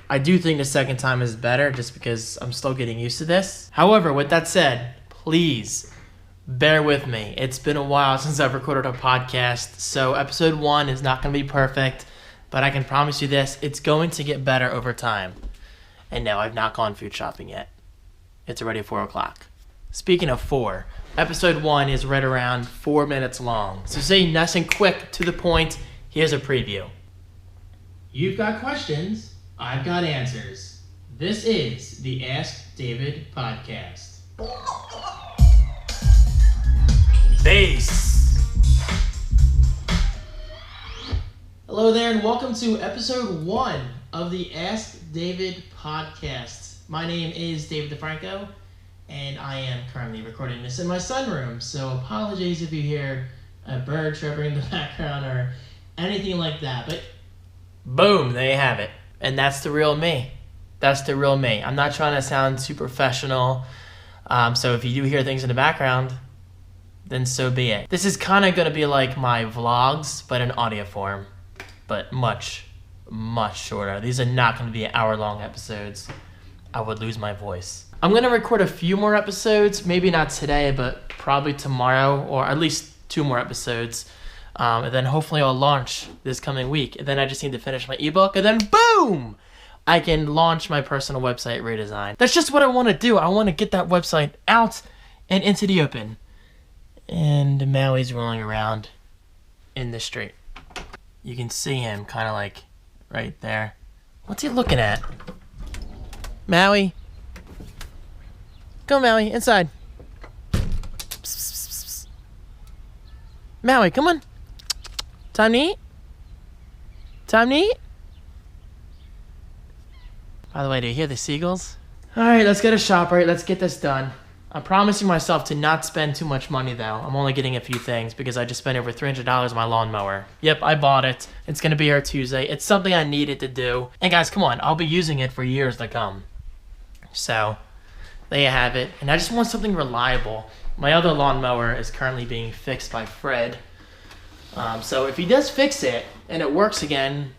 I do think the second time is better just because I'm still getting used to this. However, with that said, please bear with me. It's been a while since I've recorded a podcast, so episode 1 is not going to be perfect, but I can promise you this, it's going to get better over time. And no, I've not gone food shopping yet. It's already 4 o'clock. Speaking of 4, episode 1 is right around 4 minutes long. So stay nice and quick, to the point. Here's a preview. You've got questions, I've got answers. This is the Ask David podcast. Bass. Hello there and welcome to episode 1 of the Ask David podcast. My name is David Franco, and I am currently recording this in my sunroom, so apologies if you hear a bird chirping in the background or anything like that, but boom, there you have it. And that's the real me. That's the real me. I'm not trying to sound too professional, so if you do hear things in the background, then so be it. This is kind of going to be like my vlogs, but in audio form, but much, much shorter. These are not going to be hour-long episodes. I would lose my voice. I'm going to record a few more episodes, maybe not today, but probably tomorrow, or at least 2 more episodes. And then hopefully I'll launch this coming week. And then I just need to finish my ebook, and then boom! I can launch my personal website redesign. That's just what I want to do. I want to get that website out and into the open. And Maui's rolling around in the street. You can see him kind of like right there. What's he looking at? Maui? Go, Maui, inside. Psst, psst, psst, psst. Maui, come on. Time to eat? Time to eat? By the way, do you hear the seagulls? Alright, let's get a ShopRite. Let's get this done. I'm promising myself to not spend too much money, though. I'm only getting a few things because I just spent over $300 on my lawnmower. Yep, I bought it. It's going to be here Tuesday. It's something I needed to do. And guys, come on. I'll be using it for years to come. So, there you have it. And I just want something reliable. My other lawnmower is currently being fixed by Fred. So if he does fix it and it works again,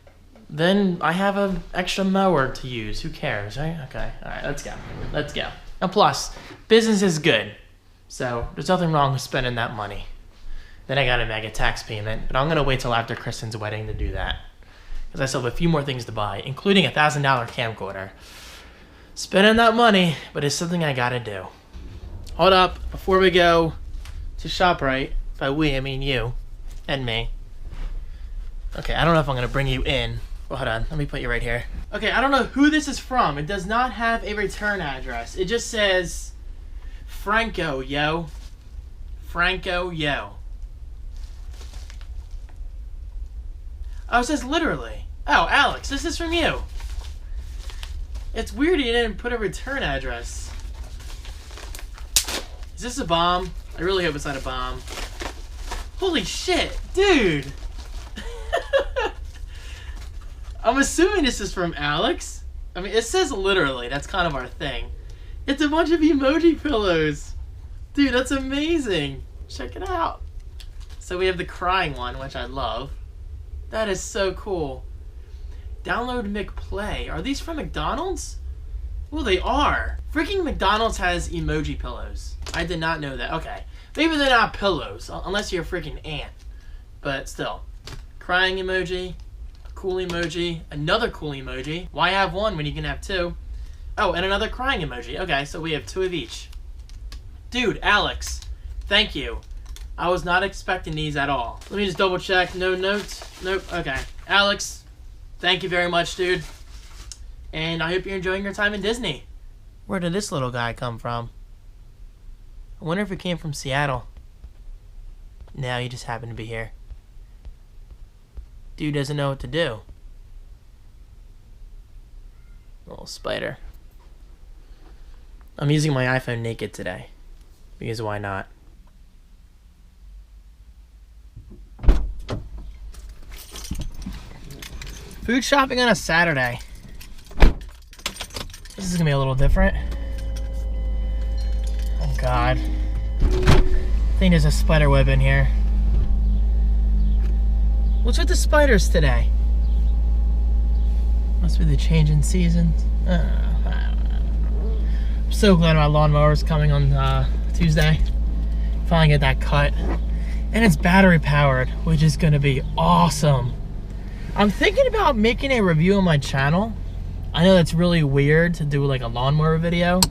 then I have an extra mower to use. Who cares, right? Okay. All right, let's go. Let's go. And plus, business is good. So there's nothing wrong with spending that money. Then I got to make a tax payment. But I'm going to wait till after Kristen's wedding to do that. Because I still have a few more things to buy, including a $1,000 camcorder. Spending that money, but it's something I gotta do. Hold up, before we go to ShopRite, by we, I mean you and me. Okay, I don't know if I'm gonna bring you in. Well, hold on, let me put you right here. Okay, I don't know who this is from. It does not have a return address. It just says, Franco, yo. Franco, yo. Oh, it says literally. Oh, Alex, this is from you. It's weird you didn't put a return address. Is this a bomb? I really hope it's not a bomb. Holy shit, dude! I'm assuming this is from Alex. I mean, it says literally. That's kind of our thing. It's a bunch of emoji pillows. Dude, that's amazing. Check it out. So we have the crying one, which I love. That is so cool. Download McPlay. Are these from McDonald's? Well, they are. Freaking McDonald's has emoji pillows. I did not know that. Okay. Maybe they're not pillows, unless you're a freaking ant. But still. Crying emoji. A cool emoji. Another cool emoji. Why have one when you can have 2? Oh, and another crying emoji. Okay, so we have 2 of each. Dude, Alex. Thank you. I was not expecting these at all. Let me just double check. No notes? Nope. Okay. Alex. Thank you very much, dude. And I hope you're enjoying your time in Disney. Where did this little guy come from? I wonder if he came from Seattle. No, he just happened to be here. Dude doesn't know what to do. Little spider. I'm using my iPhone naked today. Because why not? Food shopping on a Saturday. This is gonna be a little different. Oh God. I think there's a spider web in here. What's with the spiders today? Must be the change in seasons. I don't know. I'm so glad my lawnmower is coming on Tuesday. Finally get that cut. And it's battery powered, which is gonna be awesome. I'm thinking about making a review on my channel. I know that's really weird to do like a lawnmower video,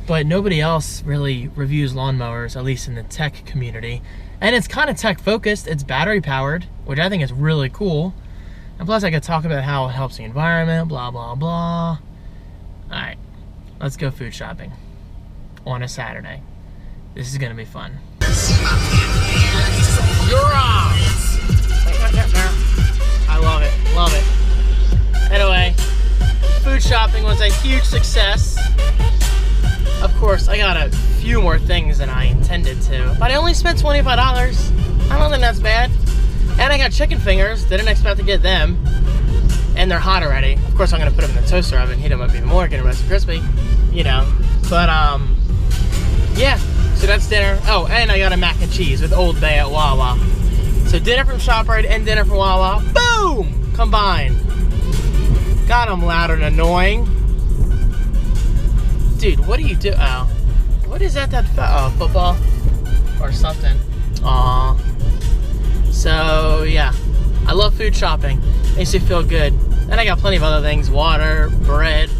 but nobody else really reviews lawnmowers, at least in the tech community. And it's kind of tech focused. It's battery powered, which I think is really cool. And plus I could talk about how it helps the environment, blah, blah, blah. All right, let's go food shopping on a Saturday. This is gonna be fun. I love it, love it. Anyway, food shopping was a huge success. Of course, I got a few more things than I intended to, but I only spent $25. I don't think that's bad. And I got chicken fingers, didn't expect to get them. And they're hot already. Of course, I'm gonna put them in the toaster oven, heat them up even more, get them nice and crispy, you know. But, yeah, so that's dinner. Oh, and I got a mac and cheese with Old Bay at Wawa. So dinner from ShopRite and dinner from Wawa, boom, combined. God, I'm loud and annoying. Dude, what do you do? Oh, what is that? Football or something. Aw. So yeah, I love food shopping. Makes me feel good. And I got plenty of other things: water, bread,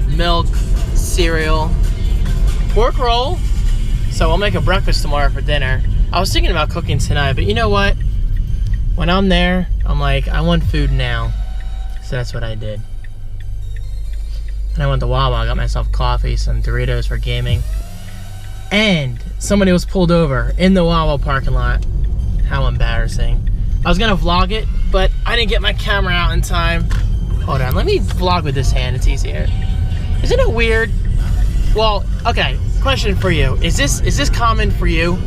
milk, cereal, pork roll. So I'll make a breakfast tomorrow for dinner. I was thinking about cooking tonight, but you know what? When I'm there, I'm like, I want food now. So that's what I did. And I went to Wawa, I got myself coffee, some Doritos for gaming. And somebody was pulled over in the Wawa parking lot. How embarrassing. I was gonna vlog it, but I didn't get my camera out in time. Hold on, let me vlog with this hand, it's easier. Isn't it weird? Well, okay, question for you. Is this common for you?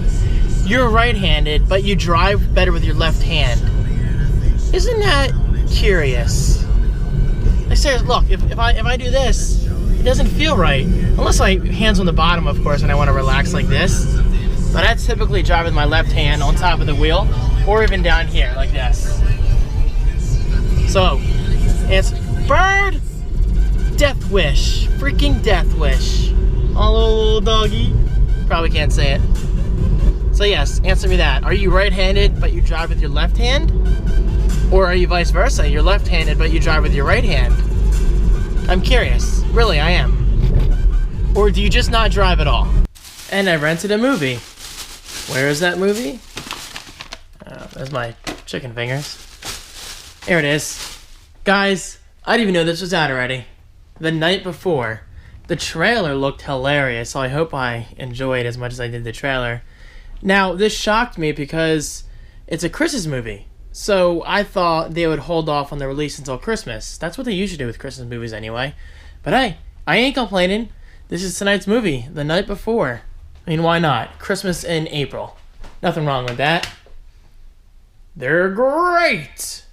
You're right-handed, but you drive better with your left hand. Isn't that curious? Like, seriously, look, if I do this, it doesn't feel right. Unless my hand's on the bottom, of course, and I want to relax like this. But I typically drive with my left hand on top of the wheel, or even down here, like this. So, it's bird, death wish, freaking death wish. Hello, doggy. Probably can't say it. So yes, answer me that. Are you right-handed, but you drive with your left hand? Or are you vice versa? You're left-handed, but you drive with your right hand? I'm curious. Really, I am. Or do you just not drive at all? And I rented a movie. Where is that movie? Oh, there's my chicken fingers. Here it is. Guys, I didn't even know this was out already. The night before. The trailer looked hilarious, so I hope I enjoyed as much as I did the trailer. Now, this shocked me because it's a Christmas movie. So I thought they would hold off on the release until Christmas. That's what they usually do with Christmas movies anyway. But hey, I ain't complaining. This is tonight's movie, The Night Before. I mean, why not? Christmas in April. Nothing wrong with that. They're great!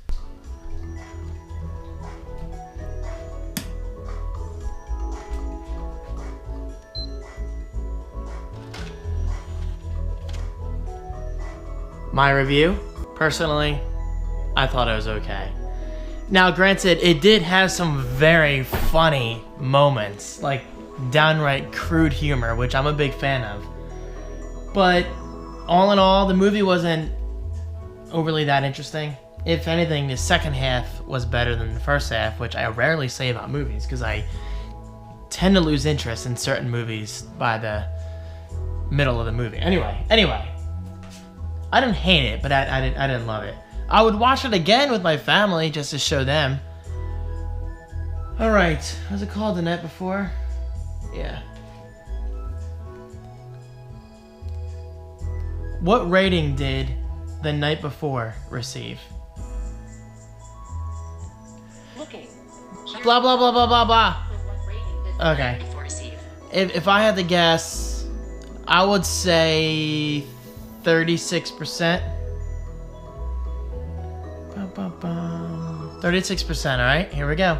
My review, personally, I thought it was okay. Now, granted, it did have some very funny moments, like downright crude humor, which I'm a big fan of. But all in all, the movie wasn't overly that interesting. If anything, the second half was better than the first half, which I rarely say about movies because I tend to lose interest in certain movies by the middle of the movie. Anyway. I didn't hate it, but I didn't love it. I would watch it again with my family just to show them. Alright, what's it called? The Night Before? Yeah. What rating did The Night Before receive? Looking. Blah, blah, blah, blah, blah, blah. What rating did The Okay. Night Before receive? If I had to guess, I would say 36%. 36%, alright? Here we go.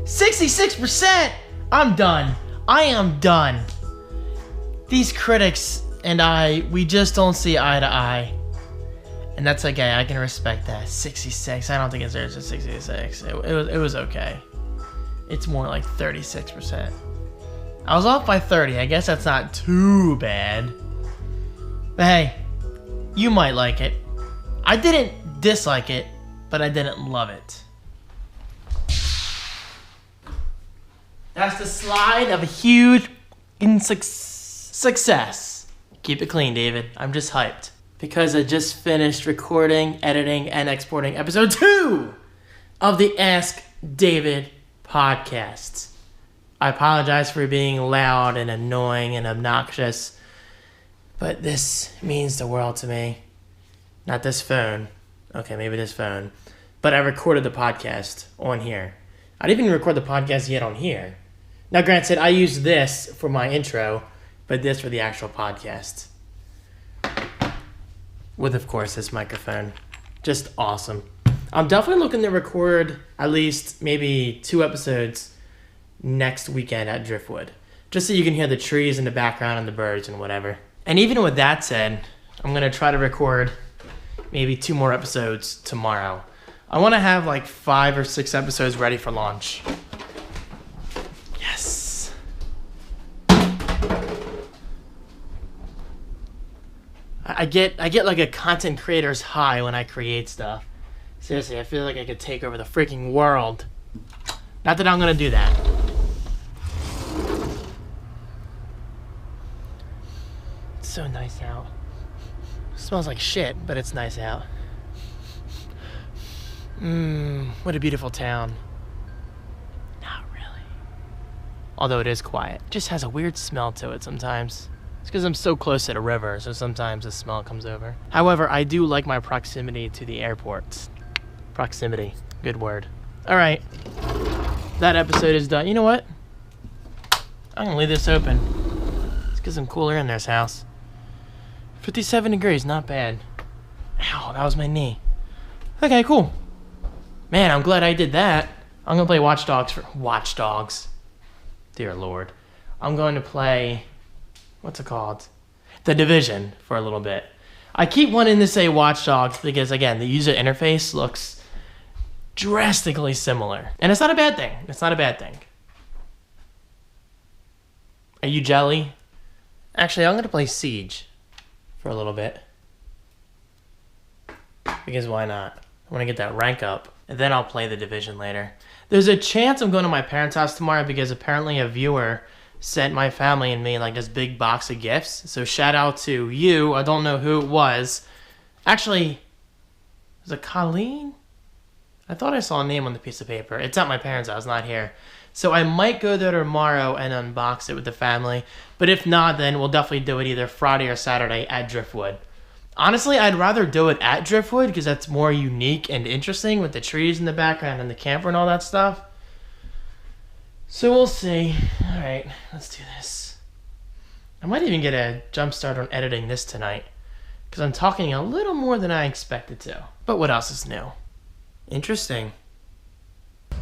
66%! I'm done. I am done. These critics and we just don't see eye to eye. And that's okay, I can respect that. 66, I don't think it deserves a 66. It was okay. It's more like 36%. I was off by 30, I guess that's not too bad. But hey, you might like it. I didn't dislike it, but I didn't love it. That's the slide of a huge success. Keep it clean, David. I'm just hyped. Because I just finished recording, editing, and exporting episode 2 of the Ask David podcast. I apologize for being loud and annoying and obnoxious, but this means the world to me. Not this phone. Okay, maybe this phone. But I recorded the podcast on here. I didn't even record the podcast yet on here. Now, granted, I used this for my intro, but this for the actual podcast. With, of course, this microphone. Just awesome. I'm definitely looking to record at least maybe 2 episodes next weekend at Driftwood. Just so you can hear the trees in the background and the birds and whatever. And even with that said, I'm going to try to record maybe 2 more episodes tomorrow. I want to have like 5 or 6 episodes ready for launch. Yes. I get like a content creator's high when I create stuff. Seriously, I feel like I could take over the freaking world. Not that I'm gonna do that. It's so nice out. It smells like shit, but it's nice out. What a beautiful town. Not really. Although it is quiet. It just has a weird smell to it sometimes. It's because I'm so close to the river, so sometimes the smell comes over. However, I do like my proximity to the airports. Proximity. Good word. Alright. That episode is done. You know what? I'm going to leave this open. Let's get some cooler in this house. 57 degrees. Not bad. Ow, that was my knee. Okay, cool. Man, I'm glad I did that. I'm going to play Watch Dogs. Dear Lord. I'm going to play... What's it called? The Division for a little bit. I keep wanting to say Watch Dogs because, again, the user interface looks drastically similar. And it's not a bad thing. It's not a bad thing. Are you jelly? Actually, I'm going to play Siege for a little bit. Because why not? I want to get that rank up. And then I'll play the Division later. There's a chance I'm going to my parents' house tomorrow because apparently a viewer sent my family and me like this big box of gifts. So shout out to you. I don't know who it was. Actually, was it Colleen? I thought I saw a name on the piece of paper. It's at my parents' house, not here. So I might go there tomorrow and unbox it with the family. But if not, then we'll definitely do it either Friday or Saturday at Driftwood. Honestly, I'd rather do it at Driftwood because that's more unique and interesting with the trees in the background and the camper and all that stuff. So we'll see. Alright, let's do this. I might even get a jump start on editing this tonight. Because I'm talking a little more than I expected to. But what else is new? Interesting. It's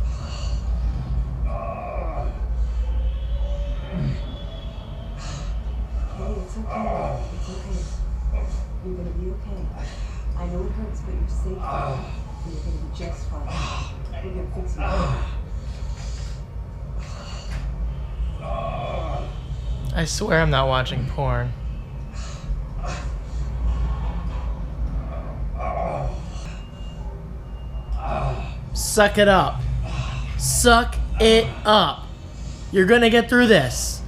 okay. It's okay. You're gonna be okay. I know it hurts, but you're safe. And you're gonna be just fine. We're gonna fix you. I swear I'm not watching porn. Suck it up. Suck it up. You're gonna get through this.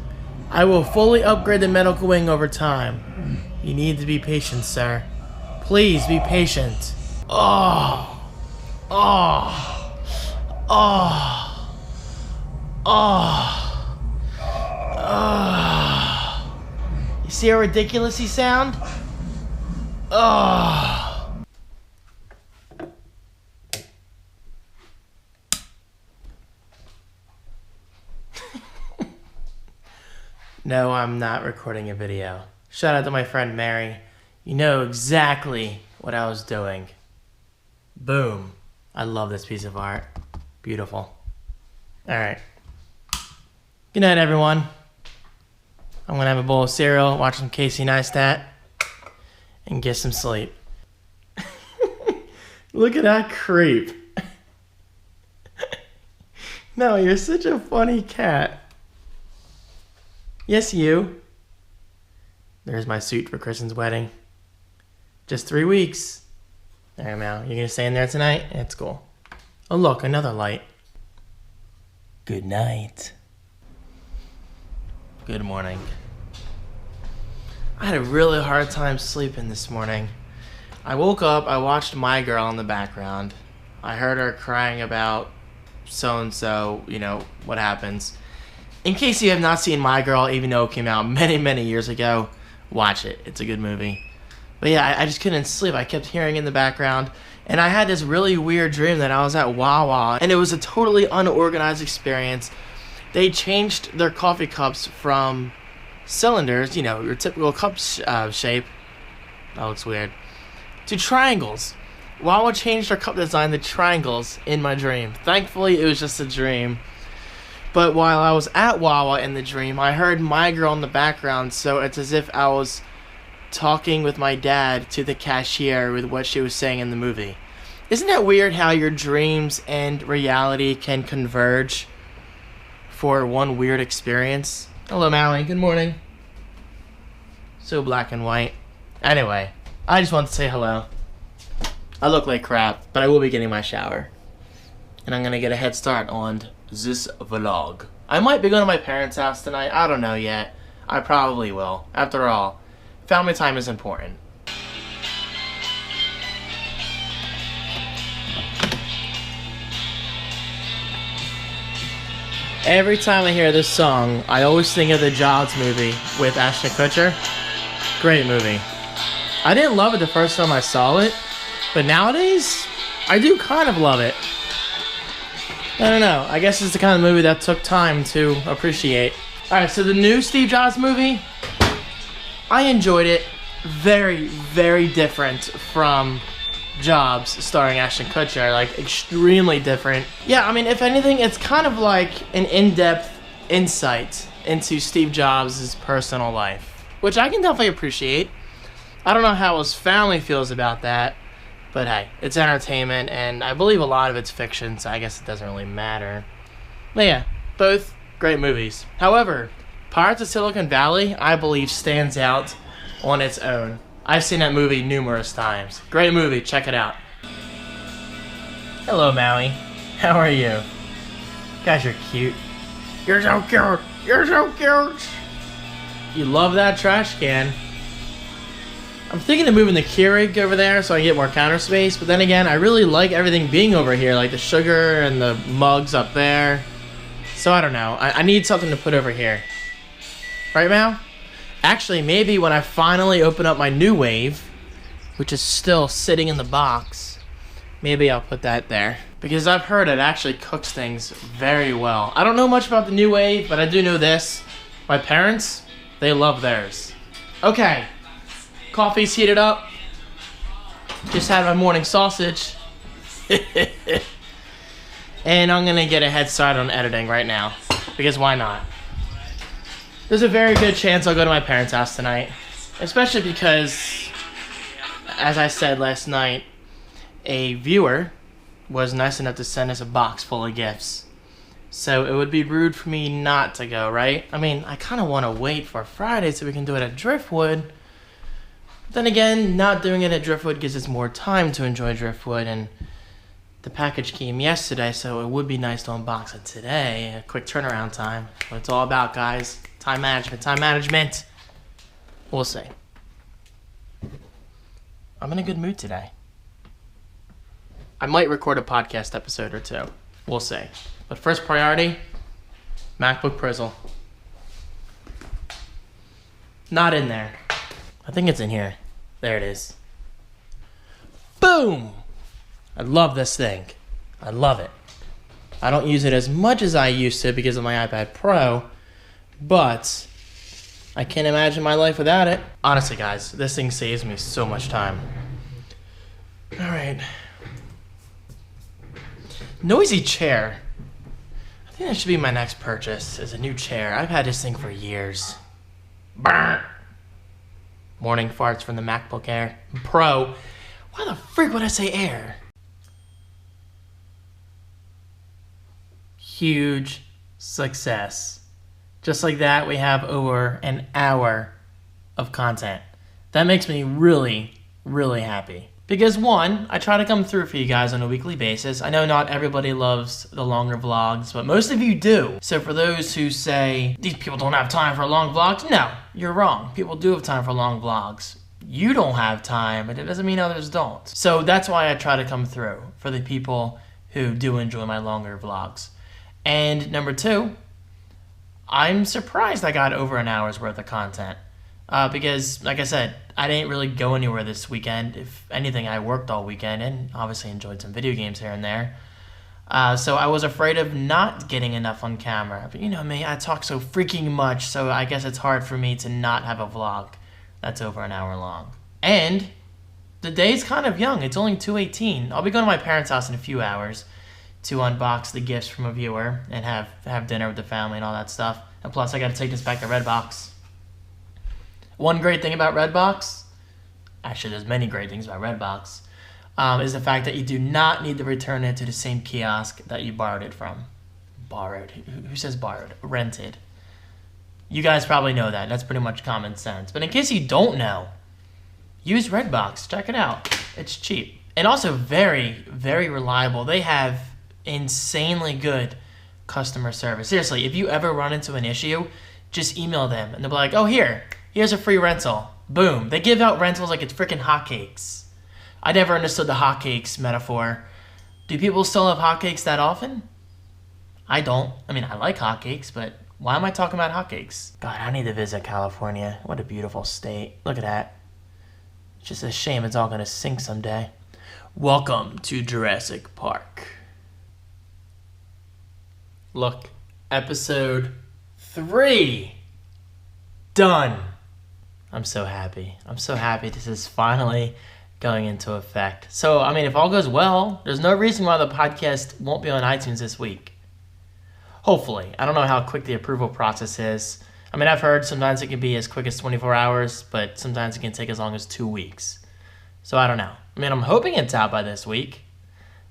I will fully upgrade the medical wing over time. You need to be patient, sir. Please be patient. Oh. Oh. Oh. Oh. You see how ridiculous he sound? Oh. No, I'm not recording a video. Shout out to my friend Mary. You know exactly what I was doing. Boom. I love this piece of art. Beautiful. Alright. Good night, everyone. I'm going to have a bowl of cereal, watch some Casey Neistat, and get some sleep. Look at that creep. No, you're such a funny cat. Yes, you. There's my suit for Kristen's wedding. Just 3 weeks. There, Mal. You're going to stay in there tonight? It's cool. Oh, look, another light. Good night. Good morning. I had a really hard time sleeping this morning. I woke up, I watched My Girl in the background. I heard her crying about so-and-so, what happens. In case you have not seen My Girl, even though it came out many, many years ago, watch it. It's a good movie. But yeah, I just couldn't sleep. I kept hearing in the background. And I had this really weird dream that I was at Wawa. And it was a totally unorganized experience. They changed their coffee cups from cylinders, your typical cup shape. That looks weird. To triangles. Wawa changed their cup design to triangles in my dream. Thankfully, it was just a dream. But while I was at Wawa in the dream, I heard My Girl in the background, so it's as if I was talking with my dad to the cashier with what she was saying in the movie. Isn't that weird how your dreams and reality can converge for one weird experience? Hello, Maui. Good morning. So black and white. Anyway, I just wanted to say hello. I look like crap, but I will be getting my shower. And I'm going to get a head start on this vlog. I might be going to my parents' house tonight. I don't know yet. I probably will. After all, family time is important. Every time I hear this song, I always think of the Jobs movie with Ashton Kutcher. Great movie. I didn't love it the first time I saw it, but nowadays, I do kind of love it. I don't know. I guess it's the kind of movie that took time to appreciate. Alright, so the new Steve Jobs movie, I enjoyed it. Very, very different from Jobs starring Ashton Kutcher. Like, extremely different. Yeah, I mean, if anything, it's kind of like an in-depth insight into Steve Jobs' personal life, which I can definitely appreciate. I don't know how his family feels about that, but hey, it's entertainment, and I believe a lot of it's fiction, so I guess it doesn't really matter. But yeah, both great movies. However, Pirates of Silicon Valley, I believe, stands out on its own. I've seen that movie numerous times. Great movie, check it out. Hello, Maui. How are you? Guys, you're cute. You're so cute. You're so cute. You love that trash can. I'm thinking of moving the Keurig over there so I can get more counter space, but then again, I really like everything being over here, like the sugar and the mugs up there. So I don't know. I need something to put over here. Right, Mal? Actually, maybe when I finally open up my new wave, which is still sitting in the box, maybe I'll put that there. Because I've heard it actually cooks things very well. I don't know much about the new wave, but I do know this. My parents, they love theirs. Okay. Coffee's heated up. Just had my morning sausage. And I'm going to get a head start on editing right now. Because why not? There's a very good chance I'll go to my parents' house tonight. Especially because, as I said last night, a viewer was nice enough to send us a box full of gifts. So it would be rude for me not to go, right? I mean, I kind of want to wait for Friday so we can do it at Driftwood. Then again, not doing it at Driftwood gives us more time to enjoy Driftwood, and the package came yesterday, so it would be nice to unbox it today. A quick turnaround time. What it's all about, guys. Time management, time management. We'll see. I'm in a good mood today. I might record a podcast episode or two. We'll see. But first priority, MacBook Prizzle. Not in there. I think it's in here. There it is. Boom! I love this thing. I love it. I don't use it as much as I used to because of my iPad Pro, but I can't imagine my life without it. Honestly, guys, this thing saves me so much time. Alright. Noisy chair. I think that should be my next purchase, is a new chair. I've had this thing for years. Brr. Morning farts from the MacBook Air Pro. Why the frick would I say Air? Huge success. Just like that, we have over an hour of content. That makes me really, really happy. Because one, I try to come through for you guys on a weekly basis. I know not everybody loves the longer vlogs, but most of you do. So for those who say, these people don't have time for long vlogs, no, you're wrong. People do have time for long vlogs. You don't have time, but it doesn't mean others don't. So that's why I try to come through for the people who do enjoy my longer vlogs. And number two, I'm surprised I got over an hour's worth of content. Because, like I said, I didn't really go anywhere this weekend. If anything, I worked all weekend and obviously enjoyed some video games here and there. So I was afraid of not getting enough on camera. But you know me, I talk so freaking much, so I guess it's hard for me to not have a vlog that's over an hour long. And the day's kind of young. It's only 2:18. I'll be going to my parents' house in a few hours to unbox the gifts from a viewer and have dinner with the family and all that stuff. And plus, I got to take this back to Redbox. One great thing about Redbox, actually there's many great things about Redbox, is the fact that you do not need to return it to the same kiosk that you borrowed it from. Borrowed? Who says borrowed? Rented. You guys probably know that. That's pretty much common sense. But in case you don't know, use Redbox. Check it out. It's cheap. And also very, very reliable. They have insanely good customer service. Seriously, if you ever run into an issue, just email them and they'll be like, oh, here's a free rental. Boom. They give out rentals like it's freaking hotcakes. I never understood the hotcakes metaphor. Do people still have hotcakes that often? I don't. I mean, I like hotcakes, but why am I talking about hotcakes? God, I need to visit California. What a beautiful state. Look at that. It's just a shame it's all going to sink someday. Welcome to Jurassic Park. Look, episode 3. Done. I'm so happy. I'm so happy this is finally going into effect. So, I mean, if all goes well, there's no reason why the podcast won't be on iTunes this week. Hopefully. I don't know how quick the approval process is. I mean, I've heard sometimes it can be as quick as 24 hours, but sometimes it can take as long as 2 weeks. So, I don't know. I mean, I'm hoping it's out by this week.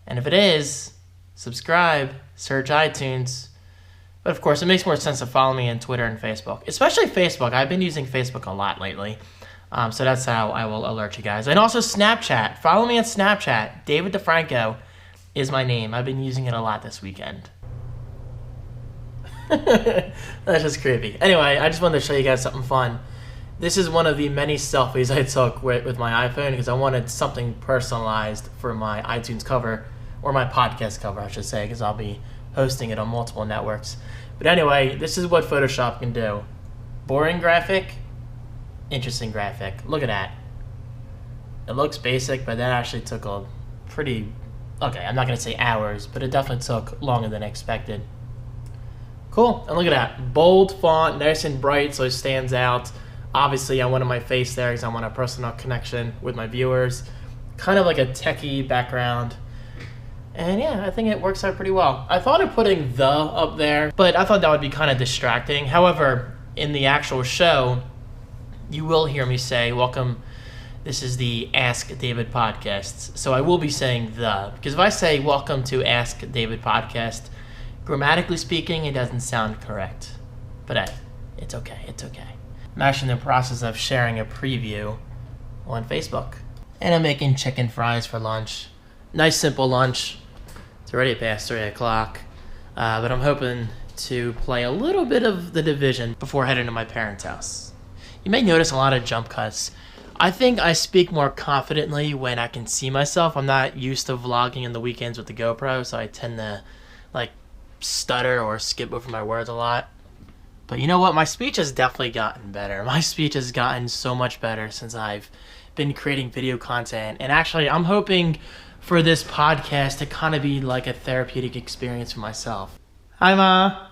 And if it is, subscribe, search iTunes. But of course, it makes more sense to follow me on Twitter and Facebook. Especially Facebook. I've been using Facebook a lot lately. So that's how I will alert you guys. And also Snapchat. Follow me on Snapchat. David DeFranco is my name. I've been using it a lot this weekend. That's just creepy. Anyway, I just wanted to show you guys something fun. This is one of the many selfies I took with my iPhone because I wanted something personalized for my iTunes cover, or my podcast cover, I should say, because I'll be hosting it on multiple networks. But anyway, this is what Photoshop can do. Boring graphic, interesting graphic. Look at that. It looks basic, but that actually took a pretty, okay, I'm not going to say hours, but it definitely took longer than expected. Cool. And look at that. Bold font, nice and bright, so it stands out. Obviously, I wanted my face there because I want a personal connection with my viewers. Kind of like a techie background. And yeah, I think it works out pretty well. I thought of putting the up there, but I thought that would be kind of distracting. However, in the actual show, you will hear me say, welcome, this is the Ask David Podcast. So I will be saying the, because if I say welcome to Ask David Podcast, grammatically speaking, it doesn't sound correct. But hey, it's okay, it's okay. I'm actually in the process of sharing a preview on Facebook. And I'm making chicken fries for lunch. Nice simple lunch. It's already past 3 o'clock. But I'm hoping to play a little bit of The Division before heading to my parents' house. You may notice a lot of jump cuts. I think I speak more confidently when I can see myself. I'm not used to vlogging on the weekends with the GoPro, so I tend to stutter or skip over my words a lot. But you know what? My speech has definitely gotten better. My speech has gotten so much better since I've been creating video content. And actually, I'm hoping for this podcast to kind of be like a therapeutic experience for myself. Hi, Ma.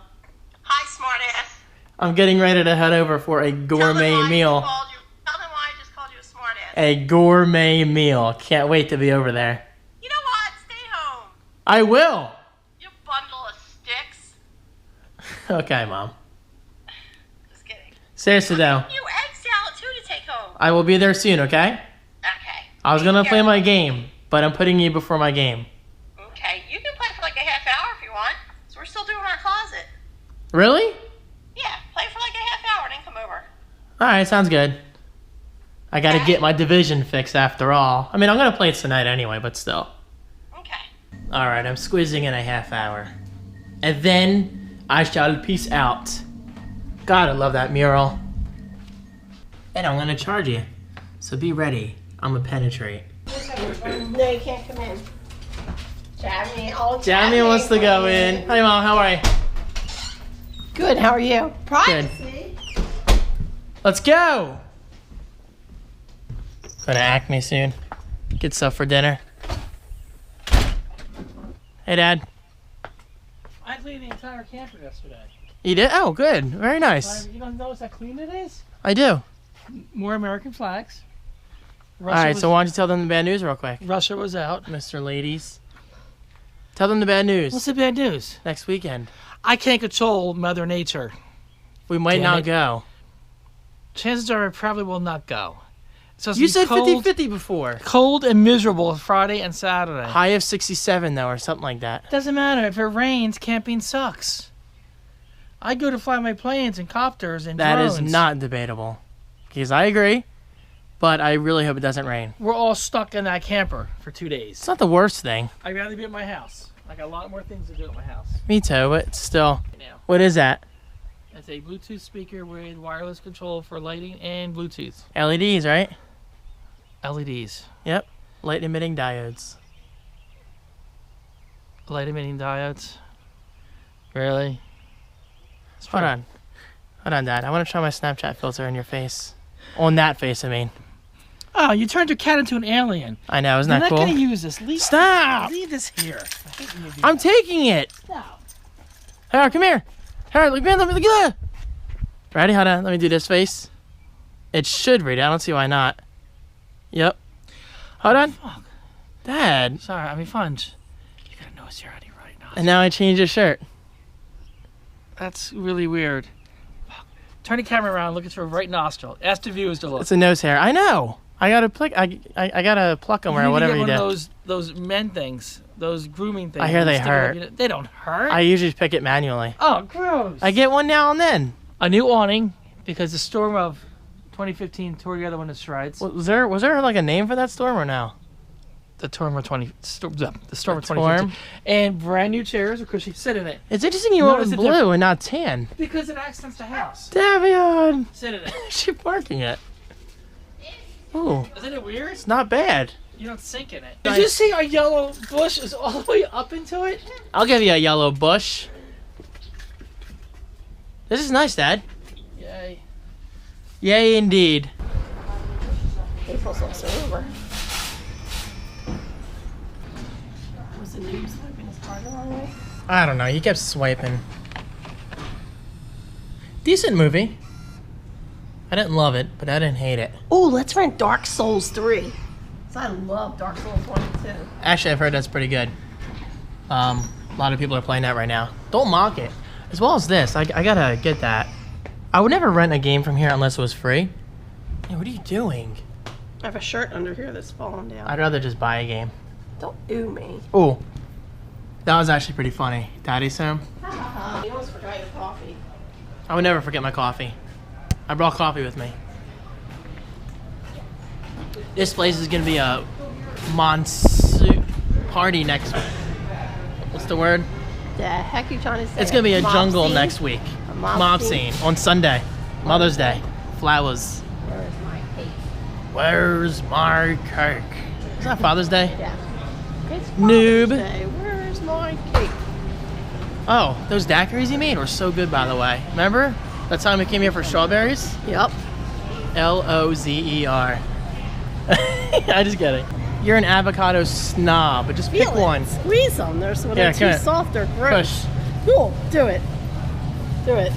Hi, smartass. I'm getting ready to head over for a gourmet meal. Tell them why I just called you a smartass. A gourmet meal. Can't wait to be over there. You know what? Stay home. I will. You bundle of sticks. Okay, Mom. Just kidding. Seriously, though. You egg salad, too, to take home. I will be there soon, okay? Okay. I was going to play my game, but I'm putting you before my game. Okay. You can play for like a half hour if you want. So we're still doing our closet. Really? Yeah. Play for like a half hour and then come over. Alright, sounds good. I gotta get my division fixed after all. I mean, I'm gonna play it tonight anyway, but still. Okay. Alright, I'm squeezing in a half hour. And then I shall peace out. God, I love that mural. And I'm gonna charge you. So be ready. I'm gonna penetrate. No, you can't come in. Jamie wants to go in. Hi, Mom. How are you? Good, how are you? Good. Let's go. Gonna Acme soon. Get stuff for dinner. Hey, Dad. I cleaned the entire camper yesterday. You did? Oh, good. Very nice. You don't notice how clean it is? I do. More American flags. All right, so why don't you tell them the bad news real quick? Russia was out. Mr. Ladies. Tell them the bad news. What's the bad news? Next weekend. I can't control Mother Nature. We might Damn not it. go. Chances are I probably will not go. It's supposed You to be said cold, 50-50 before. cold and miserable Friday and Saturday. High of 67, though, or something like that. Doesn't matter. If it rains, camping sucks. I go to fly my planes and copters and That drones. is not debatable. Because I agree, but I really hope it doesn't rain. We're all stuck in that camper for 2 days. It's not the worst thing. I'd rather be at my house. I got a lot more things to do at my house Me too, but still. now. What is that? It's a Bluetooth speaker with wireless control for lighting and Bluetooth. LEDs, right? LEDs. Yep. Light emitting diodes. Light emitting diodes. Really? Hold on. Hold on, Dad. I want to try my Snapchat filter in your face. On that face, I mean. Oh, you turned your cat into an alien. I know, isn't You're that not cool? going to use this. Stop! Leave this here. I hate when you do I'm taking it! that. No. Harold, come here. Harold, look, man, look at that. Ready? Hold on. Let me do this face. It should read it. I don't see why not. Yep. Hold on. Fuck. Dad. Sorry, I mean, Funge. You got a nose here already right now. And now I changed your shirt. That's really weird. Fuck. Turn the camera around. Look at your right nostril. Ask the viewers to look. It's a nose hair. I know. I gotta pluck. I gotta pluck them or whatever you you do. need to get one of those men things, those grooming things. I hear and they stick it up hurt. your- They don't hurt. I usually pick it manually. Oh, gross. I get one now and then. a new awning because the storm of 2015 tore together when it strides. Was there like a name for that storm or no? The storm of 2015. Storm? And brand new chairs because she sit in it It's interesting you Notice went the blue and not tan. because it accents the house. Davion. Sit in it. She's parking it. Ooh, Isn't it weird? it's not bad. You don't sink in it. Did you see our yellow bush is all the way up into it? I'll give you a yellow bush. This is nice, Dad. Yay. Yay, indeed. April's also over. Was the news swiping his card the wrong way? I don't know. He kept swiping. Decent movie. I didn't love it, but I didn't hate it. Oh, let's rent Dark Souls 3. So I love Dark Souls 1 and 2. Actually, I've heard that's pretty good. A lot of people are playing that right now. Don't mock it. As well as this, I gotta get that. I would never rent a game from here unless it was free. Hey, what are you doing? I have a shirt under here that's falling down. I'd rather just buy a game. Don't ooh me. Ooh. That was actually pretty funny. Daddy Sam. You almost forgot your coffee. I would never forget my coffee. I brought coffee with me. This place is gonna be a monsoon party next week. What's the word? The heck you trying to say? It's gonna be a Mob jungle scene? next week. A mob Mob scene? scene on Sunday, Mother's Day. Flowers. Where's my cake? Where's my cake? Is that Father's Day? Yeah. It's Noob. Father's Day. Where's my cake? Oh, those daiquiris you made were so good, by the way. Remember that time we came here for strawberries? Yep. Lozer. I'm just kidding. You're an avocado snob, but just pick Feel it. one. Squeeze them. They're so Yeah, they're come too here. soft or gross. Push. Cool. Do it. Do it.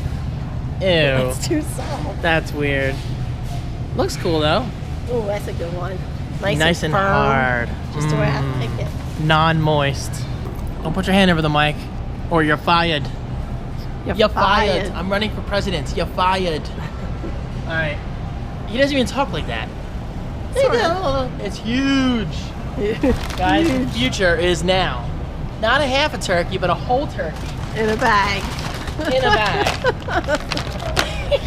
Ew. It's too soft. That's weird. Looks cool though. Oh, that's a good one. Nice and firm. hard. Just the way I like it. Non-moist. Don't put your hand over the mic, or you're fired. You're fired. I'm running for president. You're fired. All right. He doesn't even talk like that. It's huge. Guys, the future is now. Not a half a turkey, but a whole turkey In a bag. in a bag.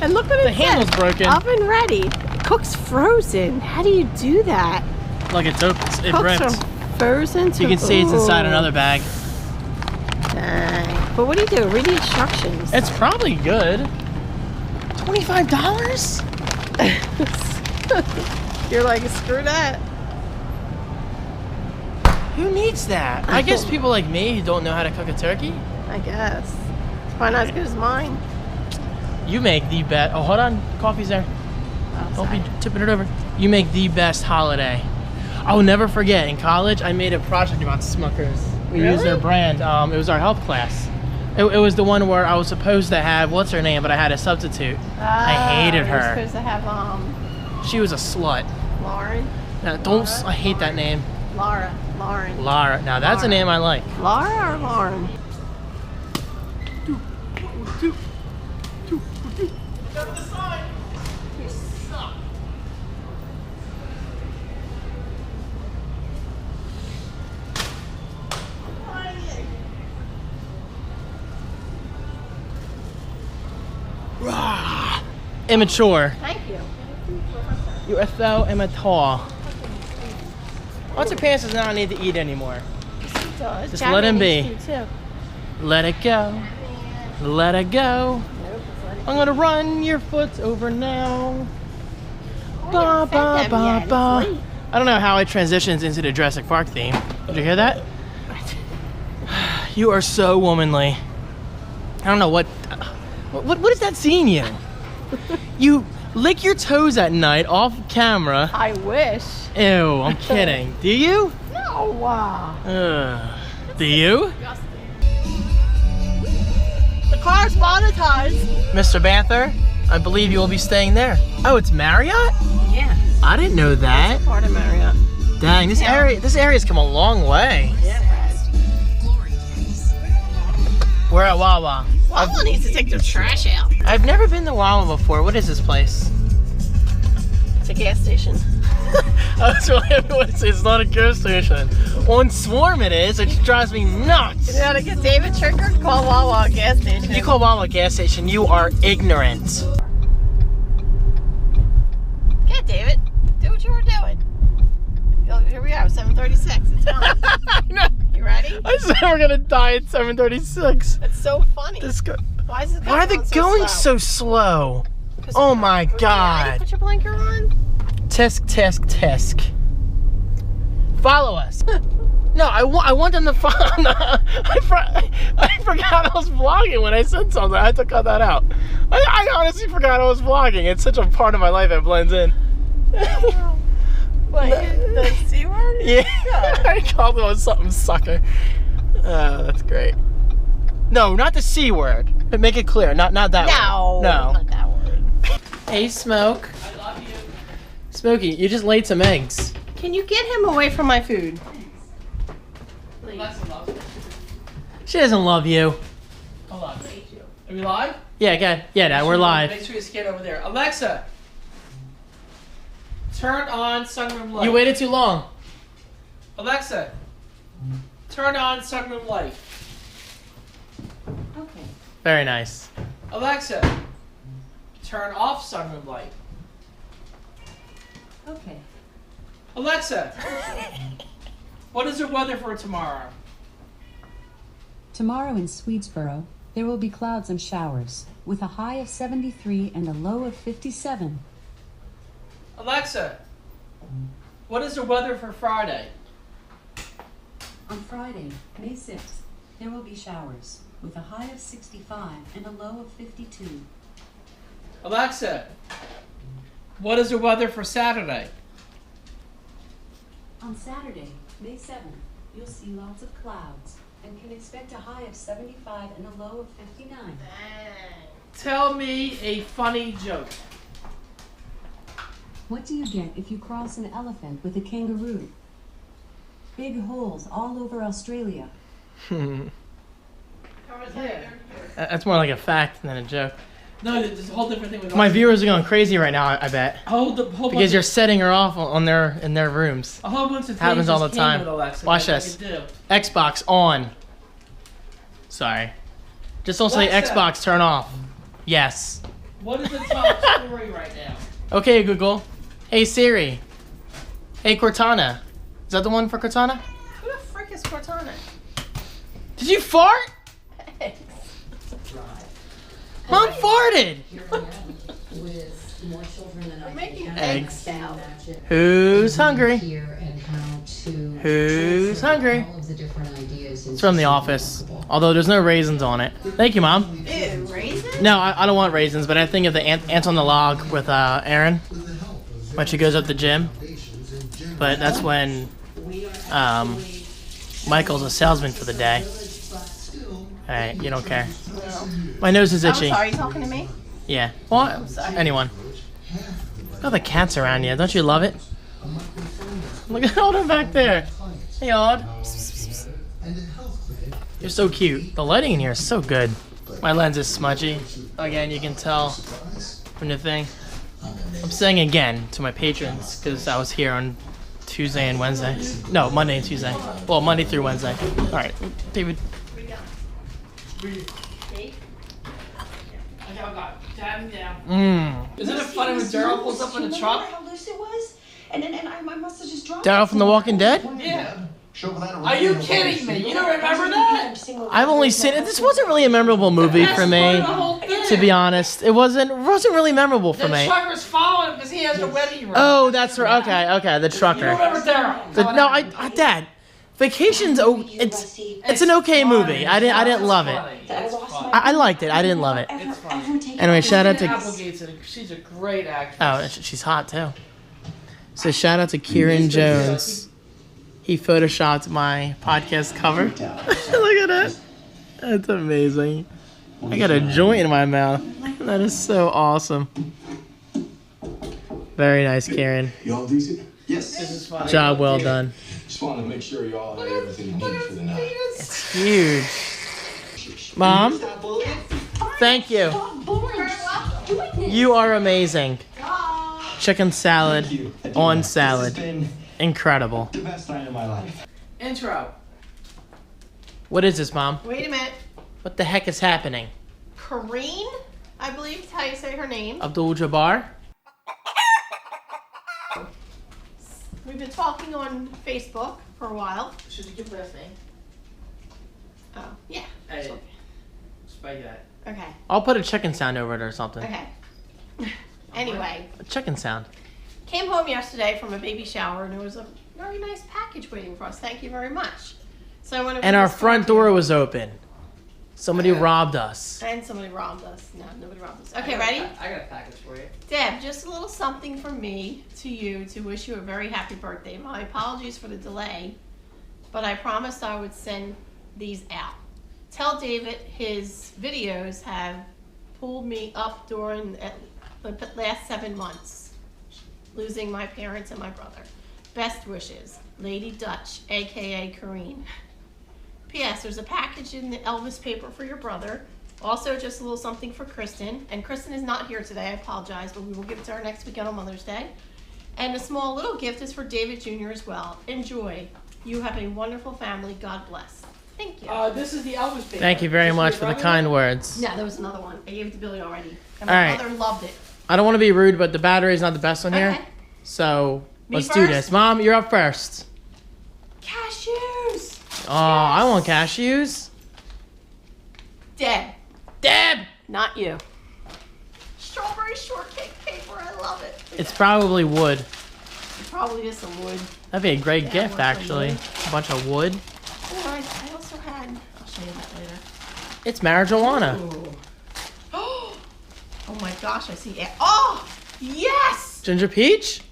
And look what it The handle's says. broken. Oven ready. Cooks frozen. How do you do that? Look, it Cooks ripped. from frozen to... You can see it's inside another bag. Dang. But what do you do? Read the instructions. It's probably good. $25? You're like, screw that. Who needs that? I guess people like me who don't know how to cook a turkey. I guess. It's probably not as good as mine. You make the best. Oh, hold on. Coffee's there. Don't be tipping it over. You make the best holiday. I'll never forget. In college, I made a project about Smuckers. We used their brand. It was our health class. It was the one where I was supposed to have, what's her name, but I had a substitute. I hated You're her. supposed to have, She was a slut. Lauren? No, don't. I hate that name. Lauren. Lara. Now that's a name I like. Laura or Lauren? Immature. Thank you. You are so immature. What's your pants does not need to eat anymore. Just let him be. Let it go. Let it go. I'm gonna run your foot over now. Ba ba ba ba. I don't know how it transitions into the Jurassic Park theme. Did you hear that? You are so womanly. I don't know what is that seeing you? You lick your toes at night off camera. I wish. Ew, I'm kidding. Do you? No. Do you? The car's monetized. Mr. Banther, I believe you will be staying there. Oh, it's Marriott? Yeah. I didn't know that. Part of Marriott. Dang, this area's come a long way. Yeah. We're at Wawa. Wawa needs to take their trash out. I've never been to Wawa before. What is this place? It's a gas station. That's what everyone says. It's not a gas station. On Swarm it is. It just drives me nuts. You know how to get David triggered? Call Wawa a gas station. You call Wawa a gas station, you are ignorant. Okay, David. Do what you were doing. Here we are, 7:36. It's fine. You ready? I said we're gonna die at 7:36. It's so funny. Why are they going so slow? Oh my god. Put your blinker on. Tisk, tisk, tisk. Follow us. No, I want them to follow. I forgot I was vlogging when I said something. I had to cut that out. I honestly forgot I was vlogging. It's such a part of my life that blends in. What, the C word? Yeah. I called it something sucker. That's great. No, not the C word. But make it clear. Not that word. No. Not that word. Hey, Smoke. I love you. Smokey, you just laid some eggs. Can you get him away from my food? Alexa loves me. She doesn't love you. Hold on. Are we live? Yeah, okay. Yeah, Dad, we're live. Make sure you scan over there. Alexa, turn on sunroom light. You waited too long. Alexa, turn on sunroom light. Okay. Very nice. Alexa, turn off sunroom light. Okay. Alexa, what is the weather for tomorrow? Tomorrow in Swedesboro, there will be clouds and showers, with a high of 73 and a low of 57. Alexa, what is the weather for Friday? On Friday, May 6th, there will be showers, with a high of 65 and a low of 52. Alexa, what is the weather for Saturday? On Saturday, May 7th, you'll see lots of clouds and can expect a high of 75 and a low of 59. Tell me a funny joke. What do you get if you cross an elephant with a kangaroo? Big holes all over Australia. That's more like a fact than a joke. No, there's a whole different thing with My viewers are going crazy right now, I bet. Because you're of, setting her off in their rooms. a whole bunch of things Happens all just the came time. with Alexa Watch that I this. can do. Xbox on. Sorry. Just don't say Alexa. Xbox turn off. Yes. What is the top story right now? Okay, Google. Hey, Siri. Hey, Cortana. Is that the one for Cortana? Who the frick is Cortana? Did you fart? Mom farted. With more children than I'm making Eggs. now. Who's hungry? Here and how to Who's hungry? all of the different ideas. It's from The Office. Although there's no raisins on it. Thank you, Mom. Ew, raisins? No, I don't want raisins, but I think of the ants on the log with Erin when she goes up the gym. But that's when Michael's a salesman for the day. Alright, you don't care. My nose is I'm itchy. sorry, you talking to me? Yeah. Well, anyone. Look at the cats around you. Don't you love it? Look at all them back there. Hey, Odd. You're so cute. The lighting in here is so good. My lens is smudgy. Again, you can tell from the thing. I'm saying again to my patrons because I was here on Tuesday and Wednesday. No, Monday and Tuesday. Well, Monday through Wednesday. All right, David. Isn't it funny when Daryl pulls up in the truck? How loose it was? And I must have just dropped Daryl from The Walking Dead? Yeah. Are you kidding me? You don't remember that? I've only seen it. This wasn't really a memorable movie for me, to be honest. It wasn't really memorable for The me. trucker's following him because he has the wedding ring. Oh, that's right. Okay, the You trucker. don't remember Daryl? No, Dad. Vacation's it's an okay movie. I didn't love it. I liked it. I didn't love it. Anyway, shout out to She's a great actress. oh, she's hot too. So shout out to Kieran Jones. He photoshopped my podcast cover. Look at that. That's amazing. I got a joint in my mouth. That is so awesome. Very nice, Kieran. Y'all decent? Yes. This is funny. Job well done. Just wanted to make sure y'all had everything you needed for the night. It's huge. Mom, thank you. You are amazing. Chicken salad on salad. Incredible. The best night of my life. Intro. What is this, Mom? Wait a minute. What the heck is happening? Kareen, I believe is how you say her name. Abdul Jabbar? We've been talking on Facebook for a while. Should you give last name? Oh, yeah. Hey. Spike that. Okay. I'll put a chicken sound over it or something. Okay. Anyway, A chicken sound. came home yesterday from a baby shower and there was a very nice package waiting for us. Thank you very much. So I went over And to our this front car door was open. Somebody robbed us. and somebody robbed us. No, nobody robbed us. Okay, ready? I got a package for you. Deb, just a little something from me to you to wish you a very happy birthday. My apologies for the delay, but I promised I would send these out. Tell David his videos have pulled me up during the last 7 months, losing my parents and my brother. Best wishes, Lady Dutch, aka Kareen. P.S. There's a package in the Elvis paper for your brother. Also, just a little something for Kristen. And Kristen is not here today. I apologize, but we will give it to her next weekend on Mother's Day. And a small little gift is for David Jr. as well. Enjoy. You have a wonderful family. God bless. Thank you. This is the Elvis paper. Thank you very much for the kind words. Yeah, there was another one. I gave it to Billy already. And All my right. mother loved it. I don't want to be rude, but the battery is not the best on here. Okay. So Me let's do first? this. Mom, you're up first. Cashews. Oh, I want cashews. Deb. Deb! Not you. Strawberry shortcake paper. I love it. It's probably wood. It probably is some wood. That'd be a great Yeah, gift, worth some actually. wood. A bunch of wood. Oh, I also had. I'll show you that later. It's marijuana. Ooh. Oh my gosh, I see it. Oh, yes! Ginger peach?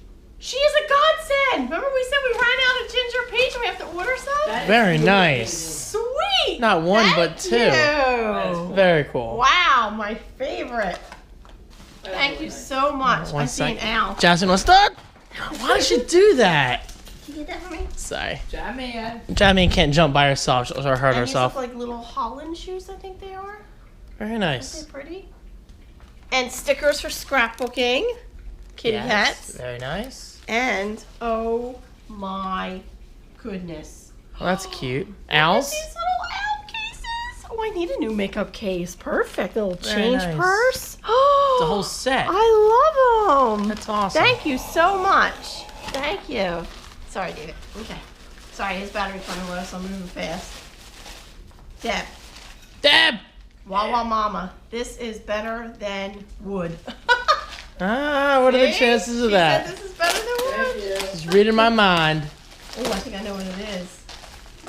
She is a godsend! Remember we said we ran out of ginger peach and we have to order some? Very nice. Sweet! Not one, Thank but two. you. Very cool. Wow, my favorite. Thank you so much. One I see an second. owl. Jasmine, what's that? Why did she do that? Can you get that for me? Sorry. Jamie. Jasmine can't jump by herself. She'll hurt And these herself. look like little Holland shoes, I think they are. Very Aren't nice. they pretty? And stickers for scrapbooking. Kitty Yes, hats. very nice. And, oh my goodness. Well, that's cute. Look at Owls? these little owl cases. Oh, I need a new makeup case. Perfect. Little Very change nice. purse. The whole set. I love them. That's awesome. Thank you so much. Thank you. Sorry, David. Okay. Sorry, his battery's running low, so I'm moving fast. Deb. Wawa Mama. This is better than wood. What are the chances of She that? said this is better than wood. Just reading my mind. Oh, I think I know what it is.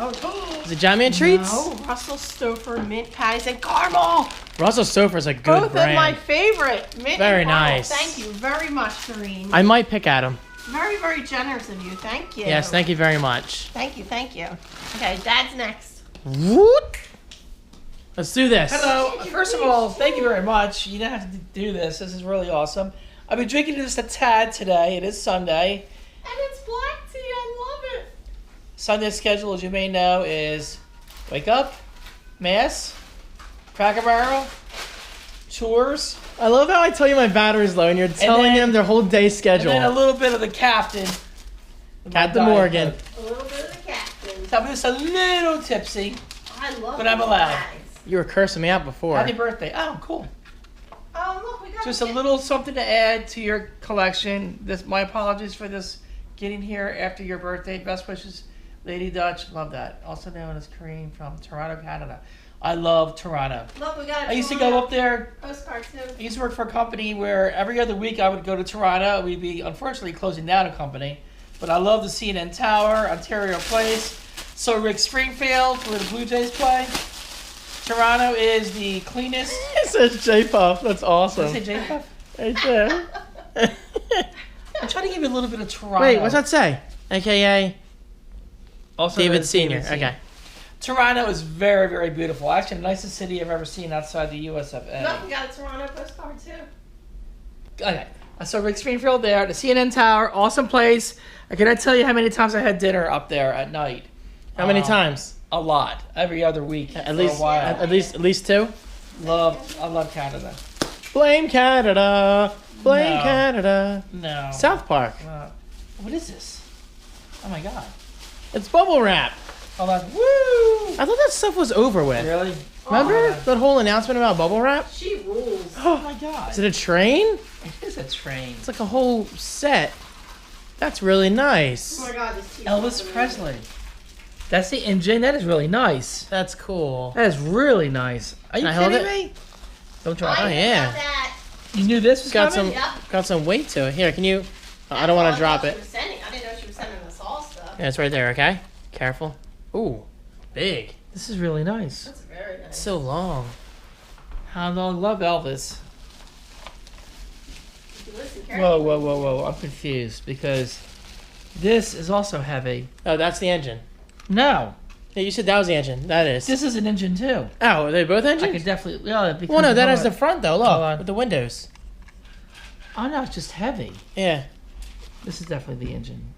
Oh, Is it John Man Treats? no. Russell Stouffer mint patties and caramel. Russell Stouffer's a good Both brand. of my favorite. Mint Very and caramel. nice. Thank you very much, Doreen. I might pick at them. Very, very generous of you. Thank you. Yes, thank you very much. Thank you, thank you. Okay, Dad's next. What? Let's do this. Hello. First of all, thank you very much. You don't have to do this. This is really awesome. I've been drinking just a tad today. It is Sunday. And it's black tea. I love it. Sunday's schedule, as you may know, is wake up, Mass, Cracker Barrel, chores, I love how I tell you my battery's low and you're telling them their whole day and schedule. then a little bit of the Captain. Captain Morgan. A little bit of the captain. I'm just a little tipsy, I love but I'm these allowed. bags. You were cursing me out before. Happy birthday. Oh, cool. Oh, look, we got Just a little something to add to your collection. My apologies for this getting here after your birthday. Best wishes, Lady Dutch. Love that. Also known as Kareem from Toronto, Canada. I love Toronto. Look, we got a I used to go up there. postcard too. I used to work for a company where every other week I would go to Toronto. We'd be unfortunately closing down a company. But I love the CNN Tower, Ontario Place. So Rick Springfield, where the Blue Jays play. Toronto is the cleanest. It says J-Puff. That's awesome. Did I say J-Puff? Right there. I'm trying to give you a little bit of Toronto. Wait, what's that say? AKA Also David known as Sr. David Okay. Toronto is very, very beautiful. Actually, the nicest city I've ever seen outside the US of A. Look, we got a Toronto postcard too. Okay. I saw Rick Springfield there, the CNN Tower, awesome place. I cannot tell you how many times I had dinner up there at night. How many times? A lot. Every other week. At for least a while. at least two? I love Canada. Blame Canada. Blame No. Canada. No. South Park. What is this? Oh my god. It's bubble wrap. Hold on. Woo! I thought that stuff was over with. Really? Remember that whole announcement about bubble wrap? She rules. Oh my god. Is it a train? It is a train. It's like a whole set. That's really nice. Oh my God, this tea. Elvis Presley. That's the engine. That is really nice. That's cool. That is really nice. Are you Can I hold kidding it? me? Don't drop Oh, it. yeah. Got that. You knew this was It's got coming? some Yep. got some weight to it. Here, can you? I don't want to drop it. She was sending. I didn't know she was sending us all stuff. Yeah, it's right there. Okay. Careful. Ooh, big. This is really nice. That's very nice. It's so long. I love Elvis. If you listen carefully. Whoa. I'm confused because this is also heavy. Oh, that's the engine. No. Yeah, you said that was the engine. That is. This is an engine too. Oh, are they both I engines? could definitely. Yeah, because Well, no, that hold has the on. front though. Hold on. Look, with the windows. Oh no, it's just heavy. Yeah. This is definitely the engine.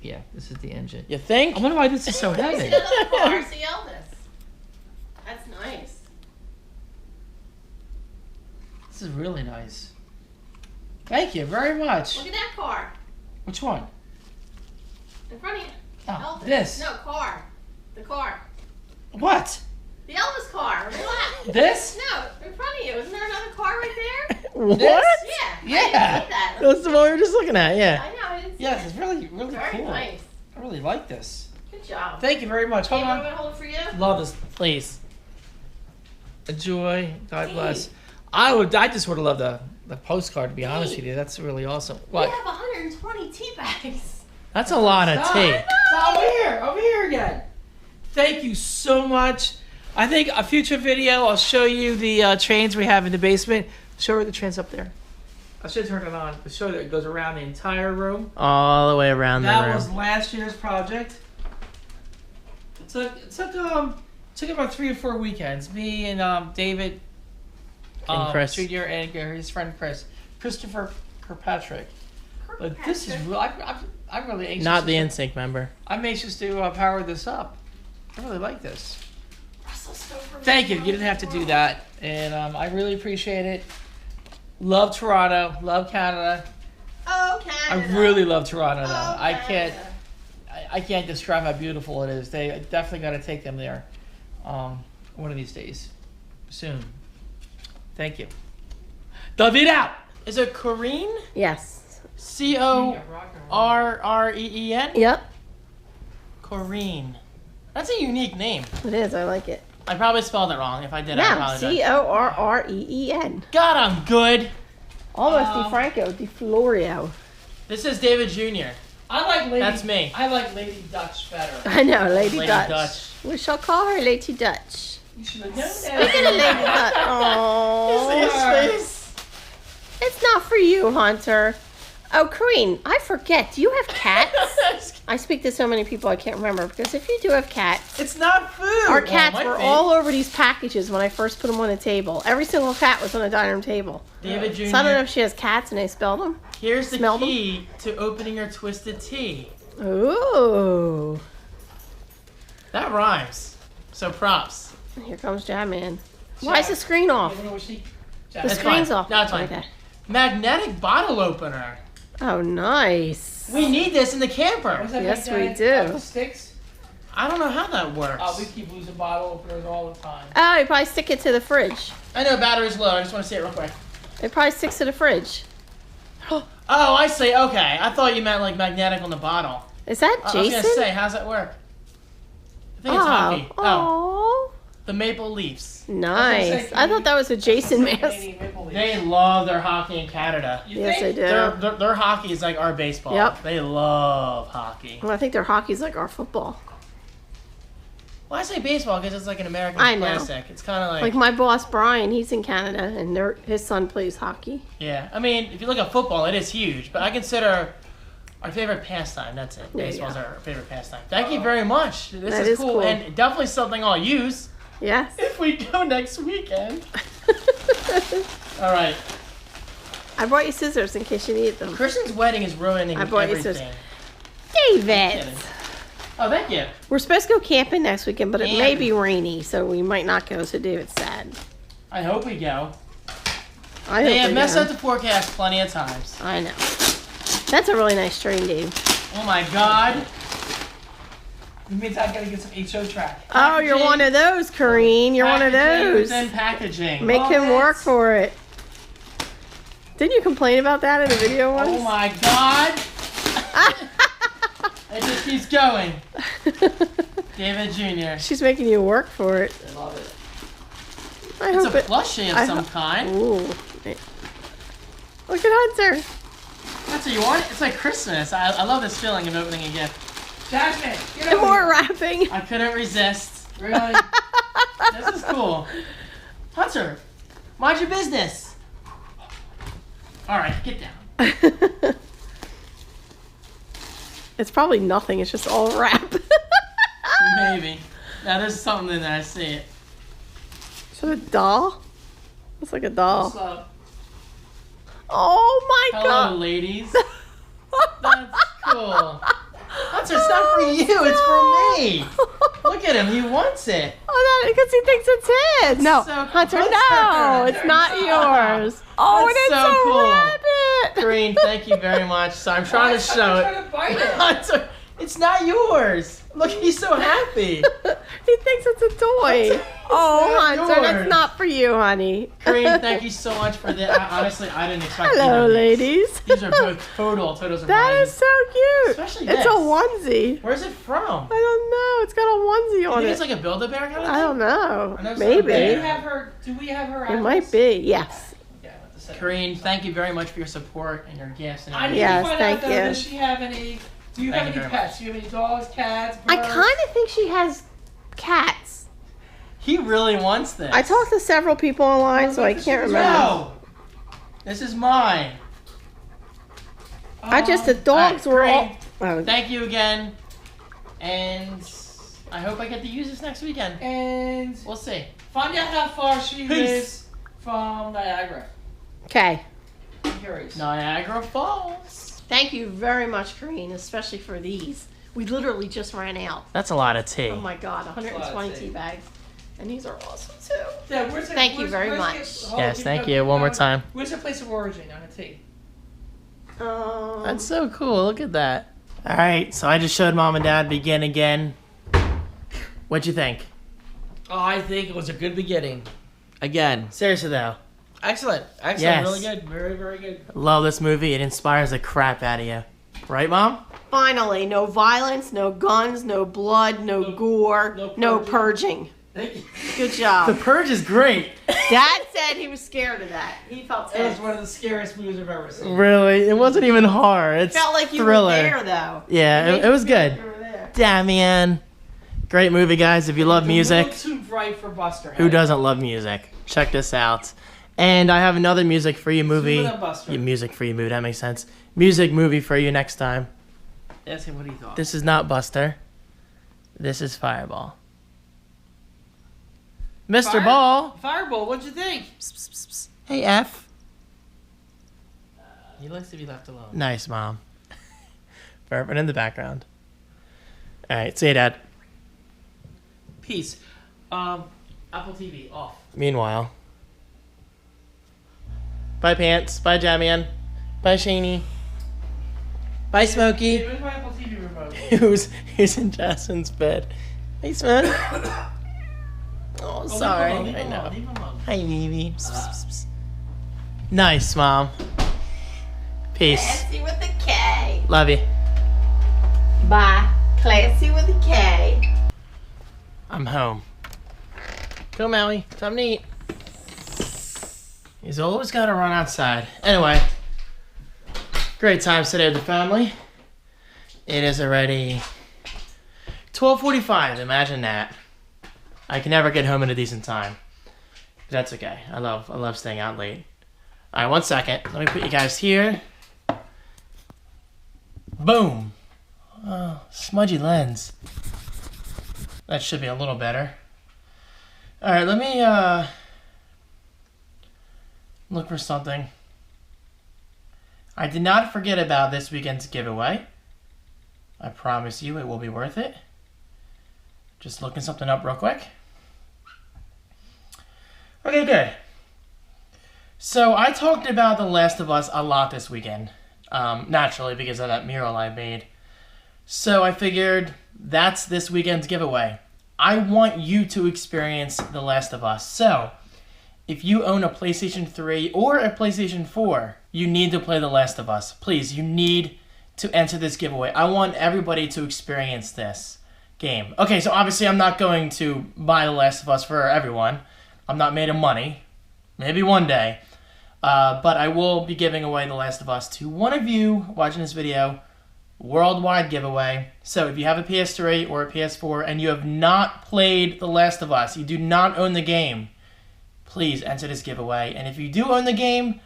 Yeah, this is the engine. You think? I wonder why this is so See heavy. another car. See Elvis. That's nice. This is really nice. Thank you very much. Look at that car Which one? in front of you. Oh, Elvis. this. No, car. The car. What? The Elvis car. Relax. This? No, in front of you. Isn't there another car right there? What? Yeah. Yeah. I didn't see that. That's the one we were just looking at. Yeah. I know. I didn't see Yes, that. it's really, really Very cool. nice. I really like this. Good job. Thank you very much. Hold Hey, I'm on. gonna hold it for you. Love this. Please. Enjoy. God bless. I just would have loved the postcard, to be honest with you. That's really awesome. We What? have 120 tea bags. That's a lot of tea. Over here again. Thank you so much. I think a future video, I'll show you the trains we have in the basement. Show her the trains up there. I should turn it on to show that it goes around the entire room. All the way around the That room. was last year's project. It took about 3 or 4 weekends. Me and David, And Chris. Jr. and his friend Christopher Kirkpatrick. But this is real. I'm really anxious. Not the to- NSYNC member. I'm anxious to power this up. I really like this. Russell Stouffer. Thank you. You didn't have to do that, and I really appreciate it. Love Toronto. Love Canada. Oh, I Canada. really love Toronto. Though. Oh, I can't. Canada. I can't describe how beautiful it is. They definitely got to take them there. one of these days. Soon. Thank you. David out! Is it Corrine? Yes. Correen? Yep. Corrine. That's a unique name. It is. I like it. I probably spelled it wrong. If I did, I No, apologize. Correen. God, I'm good. Almost Di Franco, Di Florio. This is David Jr. I like Lady. That's me. I like Lady Dutch better. I know, Lady Dutch. Dutch. We shall call her Lady Dutch. You should have known Speaking of that. Lady Dutch, See his face? it's not for you, Hunter. Oh, Corrine, I forget. Do you have cats? I speak to so many people I can't remember because if you do have cats, It's not food. our Well, it cats might were be. all over these packages when I first put them on the table. Every single cat was on the dining room table. David Jr. So I don't know if she has cats and they spelled them. Here's the Smell them? key to opening your twisted tea. Ooh. That rhymes. So props. Here comes Jam Man. Why is the screen off? The That's screen's fine. off. No, it's fine. Okay. Magnetic bottle opener. Oh, nice. We need this in the camper. Yes, we do. Sticks? I don't know how that works. Oh, we keep losing bottle openers all the time. Oh, you probably stick it to the fridge. I know battery's low. I just want to see it real quick. It probably sticks to the fridge. Oh, I see. Okay. I thought you meant like magnetic on the bottle. Is that I was Jason? going to say, how's that work? I think it's hockey. Oh, Oh, the Maple Leafs. nice. I thought that was a Jason mask. They love their hockey in Canada. Yes, they do. Their hockey is like our baseball. Yep. They love hockey. Well, I think their hockey's like our football. Well, I say baseball because it's like an American I know. classic. It's kind of Like my boss Brian, he's in Canada, and his son plays hockey. yeah. I mean, if you look at football, it is huge. But I consider our favorite pastime. That's it. There you Baseball's go. our favorite pastime. Thank you very much. This That is is cool, cool. and definitely something I'll use Yes. if we go next weekend. All right. I brought you scissors in case you need them. Kristen's wedding is ruining I brought you scissors. everything. David! Kidding. Oh, thank you. We're supposed to go camping next weekend, but it may And- be rainy, so we might not go, so David's sad. I hope we go. I They hope have we messed go. up the forecast plenty of times. I know. That's a really nice train, Dave. Oh my God. It means I gotta get some HO track. Oh, you're one of those, Corrine. You're one of those. And packaging. Make Love him it. work for it. Didn't you complain about that in the video once? Oh my God. It just keeps going. David Jr. She's making you work for it. I love it. I It's hope a it. plushie of I some ho- kind. Ooh. Look at Hunter. That's what you want? It's like Christmas. I love this feeling of opening a gift. Jasmine, get And over more here. wrapping. I couldn't resist. Really? This is cool. Hunter, mind your business. All right, get down. It's probably nothing. It's just all wrap. Maybe. Now there's something in there. I see it. Is that a doll? Looks like a doll. So, Oh my Hello, god. ladies. That's cool. Hunter, it's not for you. It's for me. Look at him. He wants it. Oh, no, because he thinks it's his. No, so Hunter, close. no, it's not yours. Oh, That's and it's so a cool. rabbit. Green, thank you very much. So I'm trying to show I'm it. trying to bite it. Hunter, it's not yours. Look, he's so happy. He thinks it's a toy. Oh, not Hunter, yours. that's not for you, honey. Green, thank you so much for that. Honestly, I didn't expect Hello, either of these. ladies. These are both total surprises. That is so cute. Especially It's this. a onesie. Where's it from? I don't know. It's got a onesie You on think it. it's like a Build-A-Bear kind of thing? I don't know. I know it's Do like a we Maybe. bear. have her? Do we have her? It might be. Yes. Yeah, I have to say. Kareen, thank you very much for your support and your gifts. And I need everything. Yes, to find thank out though, you. does she have any? Do you Thank have you any very pets? Do you have any dogs, cats, I birds? kind of think she has cats. He really wants this. I talked to several people online, so I can't remember. No! This is mine. I just, the dogs All right, were all. great. Oh, Thank you again. And I hope I get to use this next weekend. And We'll see. find out how far she Peace. lives from Niagara. okay. I'm curious. Niagara Falls. Thank you very much, Kareen, especially for these. We literally just ran out. That's a lot of tea. Oh my god, 120 Let's see. tea bags. And these are awesome too. Yeah, where's the, Thank you where's- very where's much. the- hold on, Yes, keep thank going, you. keep One more going. time. Where's the place of origin on the tea? That's so cool. Look at that. All right, so I just showed Mom and Dad Begin Again. What'd you think? Oh, I think it was a good beginning. Again. Seriously though, Excellent. Yes. Really good. Very, very good. love this movie. It inspires the crap out of you. Right, Mom? Finally, no violence, no guns, no blood, no gore, no purging. Thank you. Good The job. Purge is great. Dad said he was scared of that. He felt It was tense. one of the scariest movies I've ever seen. Really, it wasn't even horror. It's Felt like you thriller. were there, though. Yeah, it was good. You were there. Damian. Great movie, guys. If you love music, A little too bright for Buster. who doesn't love music? Check this out. And I have another music for you movie. Super Buster. Music for you movie, that makes sense. Music movie for you next time. Ask him what he thought. This is not Buster. This is Fireball. Mr. Ball. Fireball, what'd you think? Hey, F. He likes to be left alone. Nice, Mom. Perfect in the background. All right, see you, Dad. Peace. Apple TV off. Meanwhile. Bye, Pants. Bye, Jamian. Bye, Shani. Bye, Smokey. Where's my Apple TV remote? who's in Jasmine's bed. Hey, Sven. Oh, sorry. Leave I him alone, know. leave him alone. Hi, baby. Nice, Mom. Peace. Classy with a K. Love you. Bye. Classy with a K. I'm home. Go, Maui. Time to eat. He's always got to run outside. Anyway, great times today with the family. It is already 12:45. Imagine that. I can never get home in a decent time. But that's okay. I love staying out late. All right, 1 second. Let me put you guys here. Boom. Oh, smudgy lens. That should be a little better. All right, let me look for something. I did not forget about this weekend's giveaway. I promise you it will be worth it. Just looking something up real quick. Okay, good. So I talked about The Last of Us a lot this weekend. Naturally, because of that mural I made. So I figured that's this weekend's giveaway. I want you to experience The Last of Us. So, if you own a PlayStation 3 or a PlayStation 4, you need to play The Last of Us. Please, you need to enter this giveaway. I want everybody to experience this game. Okay, so obviously I'm not going to buy The Last of Us for everyone. I'm not made of money. Maybe one day. But I will be giving away The Last of Us to one of you watching this video. Worldwide giveaway. So if you have a PS3 or a PS4 and you have not played The Last of Us, you do not own the game, please enter this giveaway. And if you do own the game,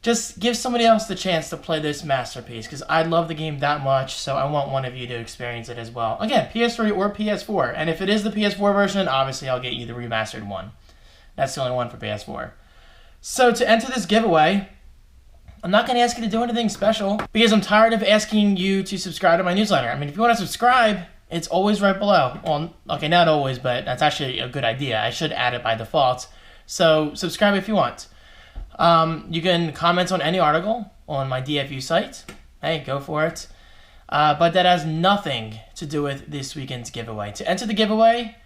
just give somebody else the chance to play this masterpiece, because I love the game that much, so I want one of you to experience it as well. Again, PS3 or PS4. And if it is the PS4 version, obviously I'll get you the remastered one. That's the only one for PS4. So to enter this giveaway, I'm not going to ask you to do anything special because I'm tired of asking you to subscribe to my newsletter. I mean, if you want to subscribe, it's always right below. Well, okay, not always, but that's actually a good idea. I should add it by default. So subscribe if you want. You can comment on any article on my DFU site. Hey, go for it. But that has nothing to do with this weekend's giveaway. To enter the giveaway,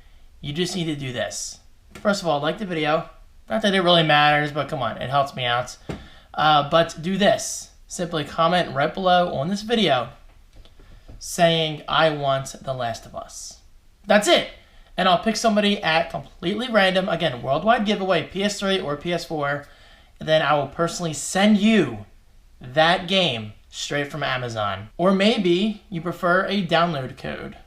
you just need to do this. First of all, like the video. Not that it really matters, but come on, it helps me out. But do this. Simply comment right below on this video saying, I want The Last of Us. That's it. And I'll pick somebody at completely random. Again, worldwide giveaway, PS3 or PS4. And then I will personally send you that game straight from Amazon. Or maybe you prefer a download code.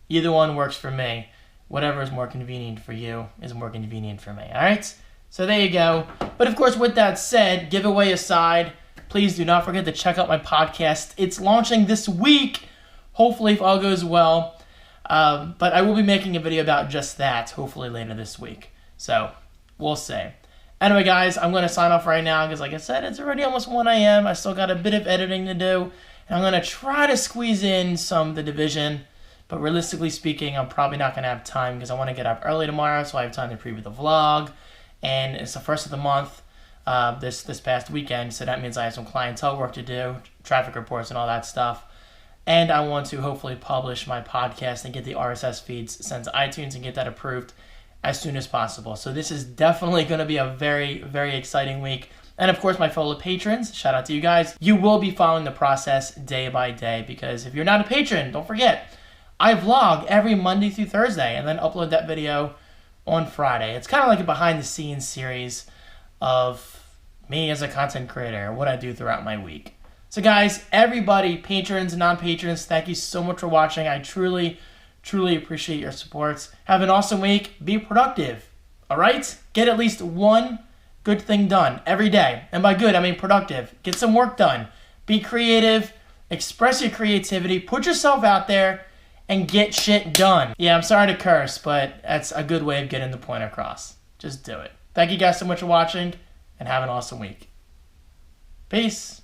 Either one works for me. Whatever is more convenient for you is more convenient for me. All right? So there you go. But of course, with that said, giveaway aside, please do not forget to check out my podcast. It's launching this week, hopefully if all goes well. But I will be making a video about just that, hopefully later this week. So, we'll see. Anyway, guys, I'm going to sign off right now because, like I said, it's already almost 1 a.m. I still got a bit of editing to do. And I'm going to try to squeeze in some of The Division. But realistically speaking, I'm probably not going to have time because I want to get up early tomorrow so I have time to preview the vlog. And it's the first of the month, this past weekend, so that means I have some clientele work to do, traffic reports and all that stuff. And I want to hopefully publish my podcast and get the RSS feeds sent to iTunes and get that approved as soon as possible. So this is definitely going to be a very, very exciting week. And of course, my fellow patrons, shout out to you guys. You will be following the process day by day, because if you're not a patron, don't forget, I vlog every Monday through Thursday and then upload that video on Friday. It's kind of like a behind the scenes series of me as a content creator, what I do throughout my week. So guys, everybody, patrons, non-patrons, thank you so much for watching. I truly, truly appreciate your support. Have an awesome week. Be productive, all right? Get at least one good thing done every day. And by good, I mean productive. Get some work done. Be creative. Express your creativity. Put yourself out there and get shit done. Yeah, I'm sorry to curse, but that's a good way of getting the point across. Just do it. Thank you guys so much for watching, and have an awesome week. Peace.